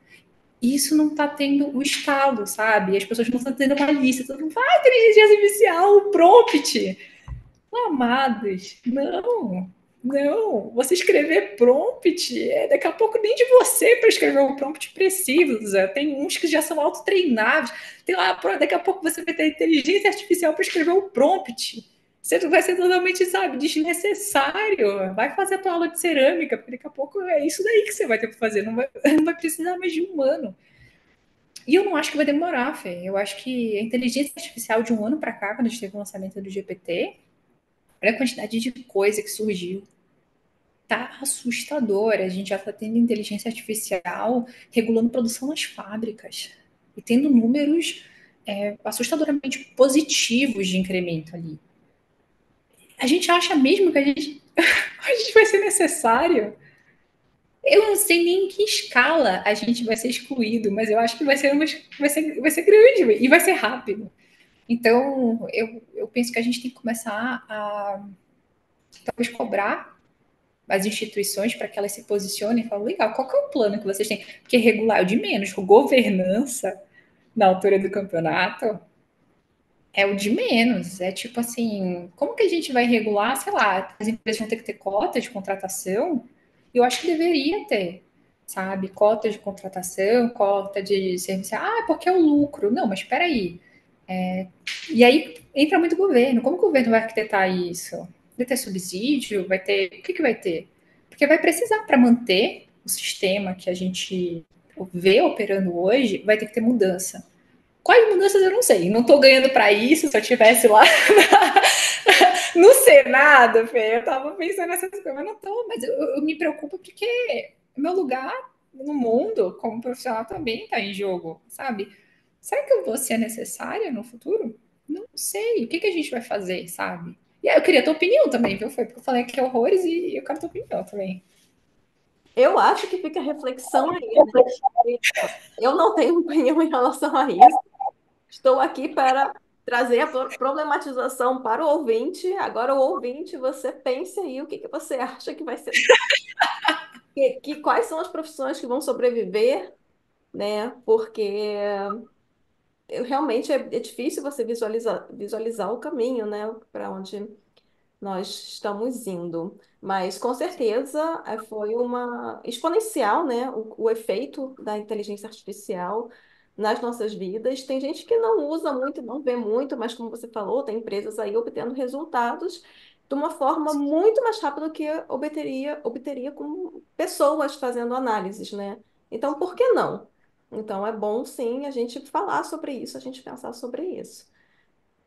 E isso não está tendo o estalo, sabe? As pessoas não estão tendo uma lista, todo mundo fala, inteligência artificial, prompt. Amados, não, não. Você escrever prompt, daqui a pouco nem de você para escrever um prompt precisa. Tem uns que já são autotreináveis. Tem lá, daqui a pouco você vai ter inteligência artificial para escrever um prompt. Você vai ser totalmente, sabe, desnecessário. Vai fazer a tua aula de cerâmica, porque daqui a pouco é isso daí que você vai ter que fazer. Não vai precisar mais de humano. E eu não acho que vai demorar, Fê. Eu acho que a inteligência artificial de um ano para cá, quando a gente teve o lançamento do GPT, olha a quantidade de coisa que surgiu. Tá assustadora. A gente já está tendo inteligência artificial regulando produção nas fábricas e tendo números assustadoramente positivos de incremento ali. A gente acha mesmo que a gente vai ser necessário? Eu não sei nem em que escala a gente vai ser excluído, mas eu acho que vai ser grande e vai ser rápido. Então, eu penso que a gente tem que começar a talvez cobrar as instituições para que elas se posicionem e falem, legal, qual que é o plano que vocês têm? Porque regular é o de menos, governança na altura do campeonato é o de menos. É tipo assim, como que a gente vai regular, sei lá, as empresas vão ter que ter cotas de contratação? Eu acho que deveria ter, sabe? Cota de contratação, cota de serviço. Ah, porque é o lucro. Não, mas espera aí. E aí entra muito o governo. Como o governo vai arquitetar isso? Vai ter subsídio? Vai ter. O que, que vai ter? Porque vai precisar para manter o sistema que a gente vê operando hoje, vai ter que ter mudança. Quais mudanças eu não sei. Não estou ganhando para isso. Se eu tivesse lá no Senado, Fê, eu estava pensando nessas coisas, mas não estou. Mas eu me preocupo porque meu lugar no mundo como profissional também está em jogo, sabe? Será que eu vou ser necessária no futuro? Não sei. O que, que a gente vai fazer, sabe? E aí eu queria a tua opinião também, viu? Foi porque eu falei aqui horrores e eu quero a tua opinião também. Eu acho que fica a reflexão aí, né? Eu não tenho opinião em relação a isso. Estou aqui para trazer a problematização para o ouvinte. Agora, o ouvinte, você pense aí o que que você acha que vai ser, quais são as profissões que vão sobreviver, né? Porque realmente é difícil você visualizar o caminho, né, para onde nós estamos indo. Mas com certeza foi uma exponencial, né? O efeito da inteligência artificial nas nossas vidas. Tem gente que não usa muito, não vê muito, mas como você falou, tem empresas aí obtendo resultados de uma forma muito mais rápida do que obteria com pessoas fazendo análises, né? Então, por que não? Então, é bom sim a gente falar sobre isso, a gente pensar sobre isso.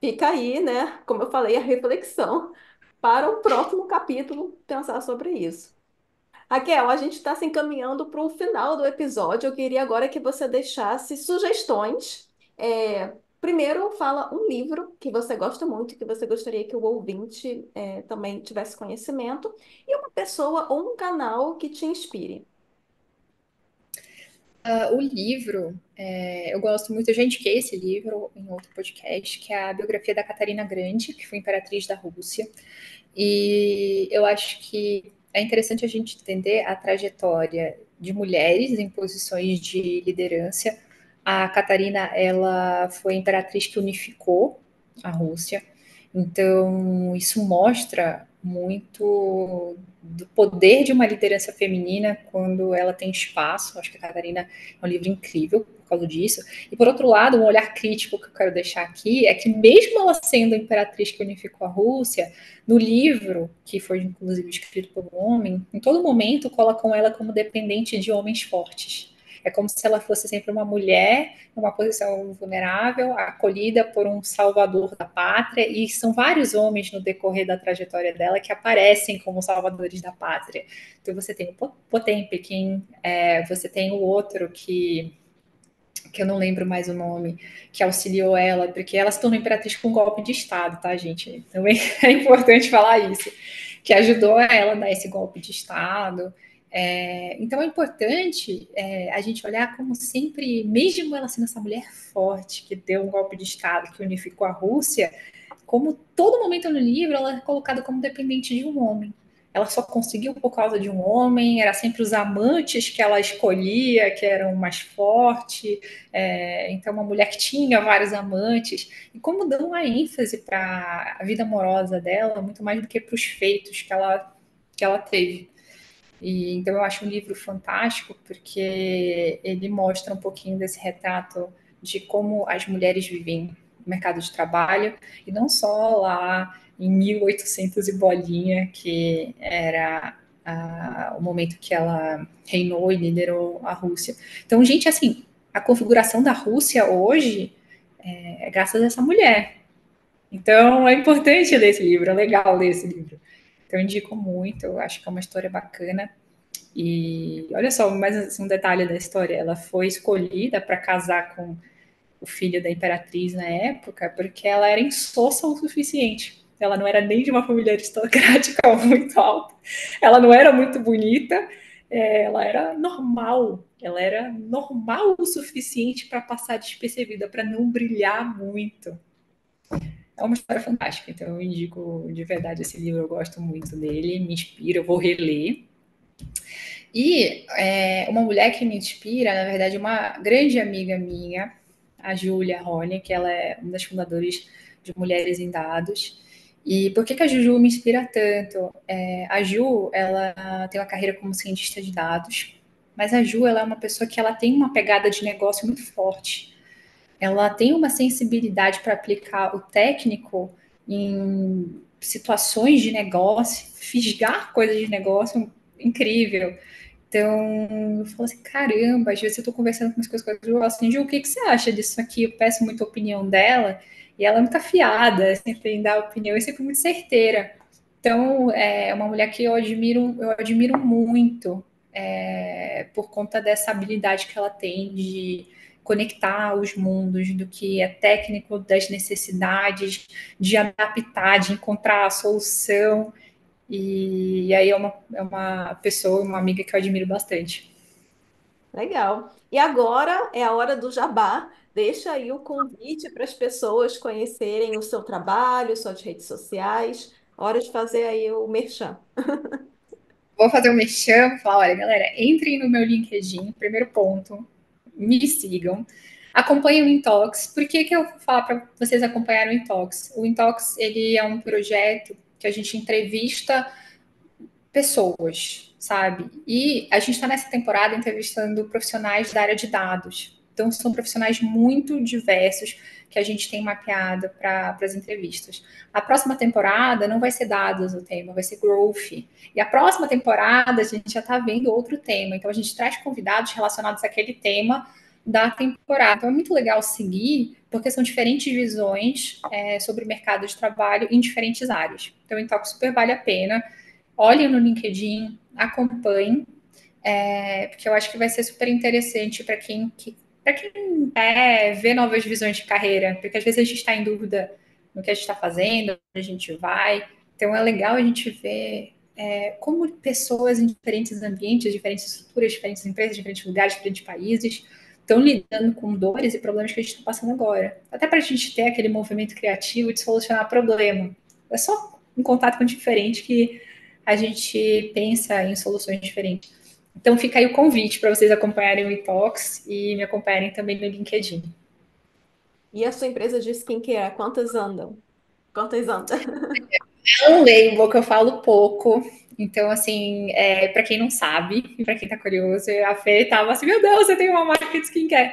Fica aí, né? Como eu falei, a reflexão para o próximo capítulo pensar sobre isso. Raquel, a gente está se encaminhando para o final do episódio. Eu queria agora que você deixasse sugestões. Primeiro, fala um livro que você gosta muito, que você gostaria que o ouvinte também tivesse conhecimento, e uma pessoa ou um canal que te inspire. O livro, eu gosto muito, eu já indiquei esse livro em outro podcast, que é a biografia da Catarina Grande, que foi imperatriz da Rússia. E eu acho que é interessante a gente entender a trajetória de mulheres em posições de liderança. A Catarina, ela foi a imperatriz que unificou a Rússia. Então, isso mostra muito do poder de uma liderança feminina quando ela tem espaço. Acho que a Catarina é um livro incrível por causa disso. E, por outro lado, um olhar crítico que eu quero deixar aqui é que, mesmo ela sendo a imperatriz que unificou a Rússia, no livro, que foi inclusive escrito por um homem, em todo momento colocam ela como dependente de homens fortes. É como se ela fosse sempre uma mulher, numa posição vulnerável, acolhida por um salvador da pátria, e são vários homens no decorrer da trajetória dela que aparecem como salvadores da pátria. Então você tem o Potemkin, você tem o outro que eu não lembro mais o nome, que auxiliou ela, porque ela se tornou imperatriz com um golpe de Estado, tá, gente? Também é importante falar isso, que ajudou ela a dar esse golpe de Estado. Então é importante a gente olhar como sempre, mesmo ela sendo essa mulher forte, que deu um golpe de Estado, que unificou a Rússia, como todo momento no livro ela é colocada como dependente de um homem. Ela só conseguiu por causa de um homem, era sempre os amantes que ela escolhia, que eram mais fortes. Então, uma mulher que tinha vários amantes. E como dão uma ênfase para a vida amorosa dela, muito mais do que para os feitos que ela teve. Então, eu acho um livro fantástico, porque ele mostra um pouquinho desse retrato de como as mulheres vivem no mercado de trabalho, e não só lá em 1800 e bolinha, que era o momento que ela reinou e liderou a Rússia. Então, gente, assim, a configuração da Rússia hoje é graças a essa mulher. Então, é importante ler esse livro, é legal ler esse livro. Então, eu indico muito, eu acho que é uma história bacana. E olha só, mais assim, um detalhe da história: ela foi escolhida para casar com o filho da imperatriz na época porque ela era insossa o suficiente. Ela não era nem de uma família aristocrática muito alta, ela não era muito bonita, ela era normal. Ela era normal o suficiente para passar despercebida, para não brilhar muito. É uma história fantástica, então eu indico de verdade esse livro, eu gosto muito dele, me inspira, eu vou reler. E uma mulher que me inspira, na verdade, uma grande amiga minha, a Júlia Rony, que ela é uma das fundadoras de Mulheres em Dados. E por que a Juju me inspira tanto? A Ju, ela tem uma carreira como cientista de dados, mas a Ju, ela é uma pessoa que ela tem uma pegada de negócio muito forte. Ela tem uma sensibilidade para aplicar o técnico em situações de negócio, fisgar coisas de negócio incrível. Então, eu falo assim, caramba, às vezes eu tô conversando com as coisas com a Ju, eu falo assim, Ju, o que você acha disso aqui? Eu peço muita opinião dela, e ela é muito afiada, sempre dá opinião, e sempre muito certeira. Então, é uma mulher que eu admiro muito, por conta dessa habilidade que ela tem de conectar os mundos, do que é técnico, das necessidades, de adaptar, de encontrar a solução. E aí é uma pessoa, uma amiga que eu admiro bastante. Legal. E agora é a hora do jabá. Deixa aí o convite para as pessoas conhecerem o seu trabalho, suas redes sociais. Hora de fazer aí o merchan. Vou fazer um merchan, falar, olha, galera, entrem no meu LinkedIn, primeiro ponto, me sigam. Acompanhe o Intox. Por que eu vou falar para vocês acompanharem o Intox? O Intox, ele é um projeto que a gente entrevista pessoas, sabe? E a gente está nessa temporada entrevistando profissionais da área de dados. Então, são profissionais muito diversos que a gente tem mapeado para as entrevistas. A próxima temporada não vai ser dados o tema, vai ser growth. E a próxima temporada a gente já está vendo outro tema. Então, a gente traz convidados relacionados àquele tema da temporada. Então, é muito legal seguir, porque são diferentes visões sobre o mercado de trabalho em diferentes áreas. Então, então super vale a pena. Olhem no LinkedIn, acompanhem, porque eu acho que vai ser super interessante para quem quer ver novas visões de carreira, porque às vezes a gente está em dúvida no que a gente está fazendo, onde a gente vai. Então é legal a gente ver como pessoas em diferentes ambientes, diferentes estruturas, diferentes empresas, diferentes lugares, diferentes países estão lidando com dores e problemas que a gente está passando agora. Até para a gente ter aquele movimento criativo de solucionar problema. É só um contato com diferente que a gente pensa em soluções diferentes. Então fica aí o convite para vocês acompanharem o Itox e me acompanharem também no LinkedIn. E a sua empresa de skincare, quantas andam? Quantas anda? É um label que eu falo pouco. Então, assim, para quem não sabe, para quem tá curioso, a Fê tava assim, meu Deus, você tem uma marca de skincare.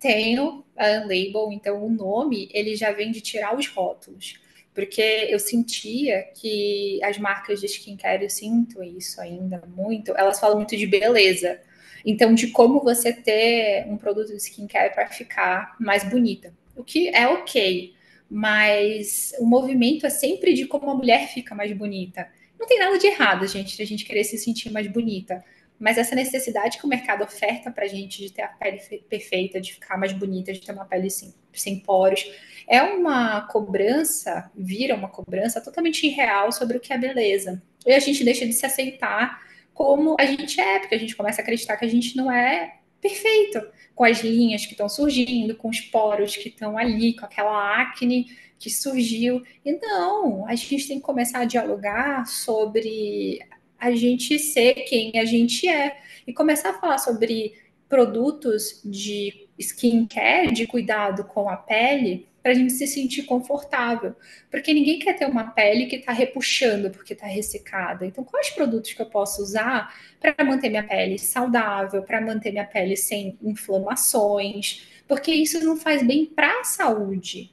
Tenho a Unlabel, então o nome, ele já vem de tirar os rótulos. Porque eu sentia que as marcas de skincare, eu sinto isso ainda muito, elas falam muito de beleza. Então, de como você ter um produto de skincare para ficar mais bonita. O que é ok, mas o movimento é sempre de como a mulher fica mais bonita. Não tem nada de errado, gente, de a gente querer se sentir mais bonita. Mas essa necessidade que o mercado oferta para a gente de ter a pele perfeita, de ficar mais bonita, de ter uma pele sem poros, é uma cobrança, vira uma cobrança totalmente irreal sobre o que é beleza. E a gente deixa de se aceitar como a gente é, porque a gente começa a acreditar que a gente não é perfeito, com as linhas que estão surgindo, com os poros que estão ali, com aquela acne que surgiu. E não, a gente tem que começar a dialogar sobre a gente ser quem a gente é e começar a falar sobre produtos de skincare, de cuidado com a pele, para a gente se sentir confortável. Porque ninguém quer ter uma pele que está repuxando porque está ressecada. Então, quais produtos que eu posso usar para manter minha pele saudável, para manter minha pele sem inflamações? Porque isso não faz bem para a saúde.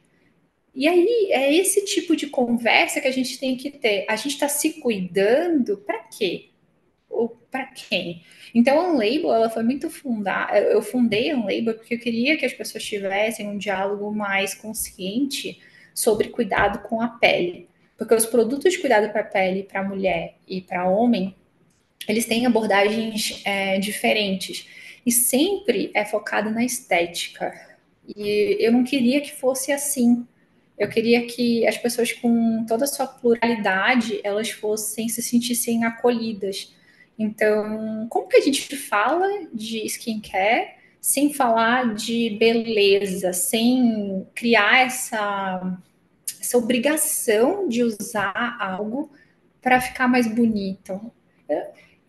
E aí é esse tipo de conversa que a gente tem que ter. A gente está se cuidando para quê? Ou para quem? Então a Unlabel, ela foi muito fundada. Eu fundei a Unlabel porque eu queria que as pessoas tivessem um diálogo mais consciente sobre cuidado com a pele. Porque os produtos de cuidado para a pele, para mulher e para homem, eles têm abordagens diferentes. E sempre é focado na estética. E eu não queria que fosse assim. Eu queria que as pessoas com toda a sua pluralidade, elas fossem se sentissem acolhidas. Então, como que a gente fala de skincare sem falar de beleza, sem criar essa obrigação de usar algo para ficar mais bonito?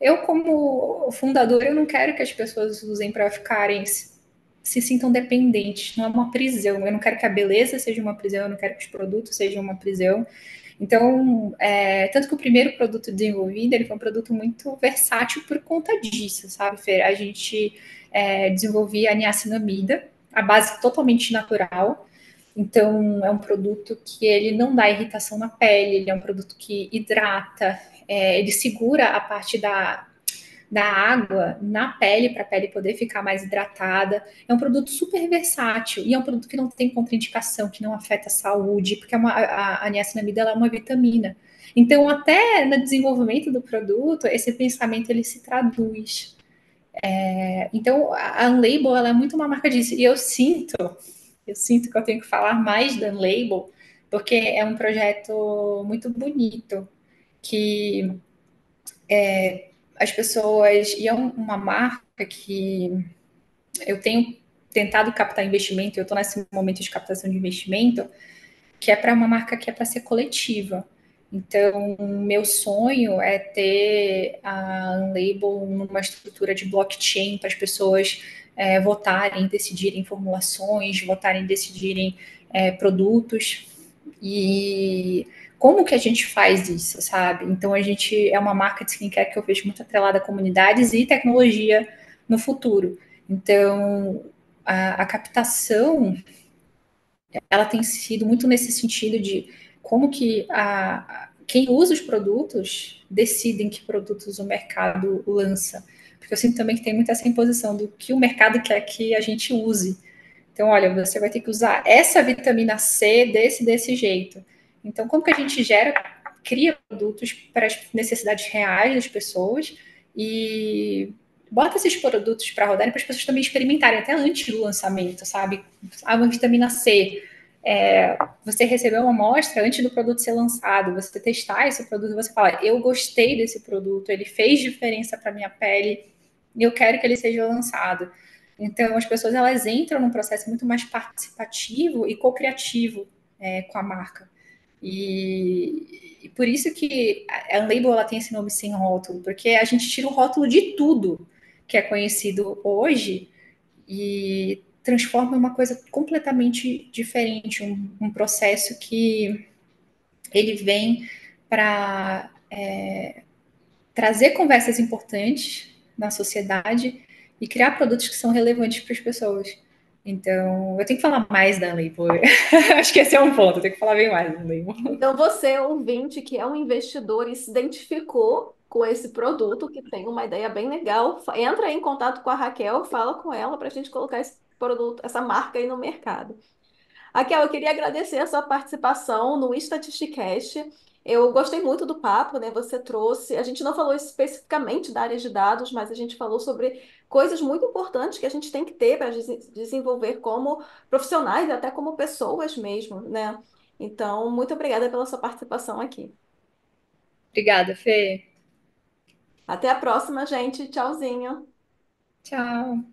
Eu, como fundadora, eu não quero que as pessoas usem para ficarem se sintam dependentes, não é uma prisão. Eu não quero que a beleza seja uma prisão, eu não quero que os produtos sejam uma prisão. Então, tanto que o primeiro produto desenvolvido, ele foi um produto muito versátil por conta disso, sabe, Fer? A gente desenvolvia a niacinamida, a base totalmente natural. Então, é um produto que ele não dá irritação na pele, ele é um produto que hidrata, ele segura a parte da água na pele para a pele poder ficar mais hidratada. É um produto super versátil e é um produto que não tem contraindicação, que não afeta a saúde, porque a niacinamida é uma vitamina. Então, até no desenvolvimento do produto, esse pensamento ele se traduz. Então, a Unlabel ela é muito uma marca disso. E eu sinto que eu tenho que falar mais da Unlabel, porque é um projeto muito bonito, que as pessoas. E é uma marca que eu tenho tentado captar investimento, eu estou nesse momento de captação de investimento, que é para uma marca que é para ser coletiva. Então, meu sonho é ter a Unlabel numa estrutura de blockchain para as pessoas votarem, decidirem formulações, votarem, decidirem produtos. E como que a gente faz isso, sabe? Então a gente é uma marca de skincare que eu vejo muito atrelada a comunidades e tecnologia no futuro. Então a captação ela tem sido muito nesse sentido de como que quem usa os produtos decidem que produtos o mercado lança. Porque eu sinto também que tem muito essa imposição do que o mercado quer que a gente use. Então, olha, você vai ter que usar essa vitamina C desse jeito. Então, como que a gente cria produtos para as necessidades reais das pessoas e bota esses produtos para rodarem para as pessoas também experimentarem até antes do lançamento, sabe? Uma vitamina C. Você recebeu uma amostra antes do produto ser lançado, você testar esse produto, você fala, eu gostei desse produto, ele fez diferença para minha pele, eu quero que ele seja lançado. Então, as pessoas elas entram num processo muito mais participativo e co-criativo com a marca. E por isso que a Unlabel ela tem esse nome sem rótulo, porque a gente tira o rótulo de tudo que é conhecido hoje e transforma em uma coisa completamente diferente, um processo que ele vem para trazer conversas importantes na sociedade e criar produtos que são relevantes para as pessoas. Então, eu tenho que falar mais da Label. Acho que esse é um ponto, eu tenho que falar bem mais da Label. Então, você, ouvinte, que é um investidor e se identificou com esse produto, que tem uma ideia bem legal, entra aí em contato com a Raquel, fala com ela para a gente colocar esse produto, essa marca aí no mercado. Raquel, eu queria agradecer a sua participação no Statisticast. Eu gostei muito do papo, né? Você trouxe. A gente não falou especificamente da área de dados, mas a gente falou sobre coisas muito importantes que a gente tem que ter para desenvolver como profissionais e até como pessoas mesmo, né? Então, muito obrigada pela sua participação aqui. Obrigada, Fê. Até a próxima, gente. Tchauzinho. Tchau.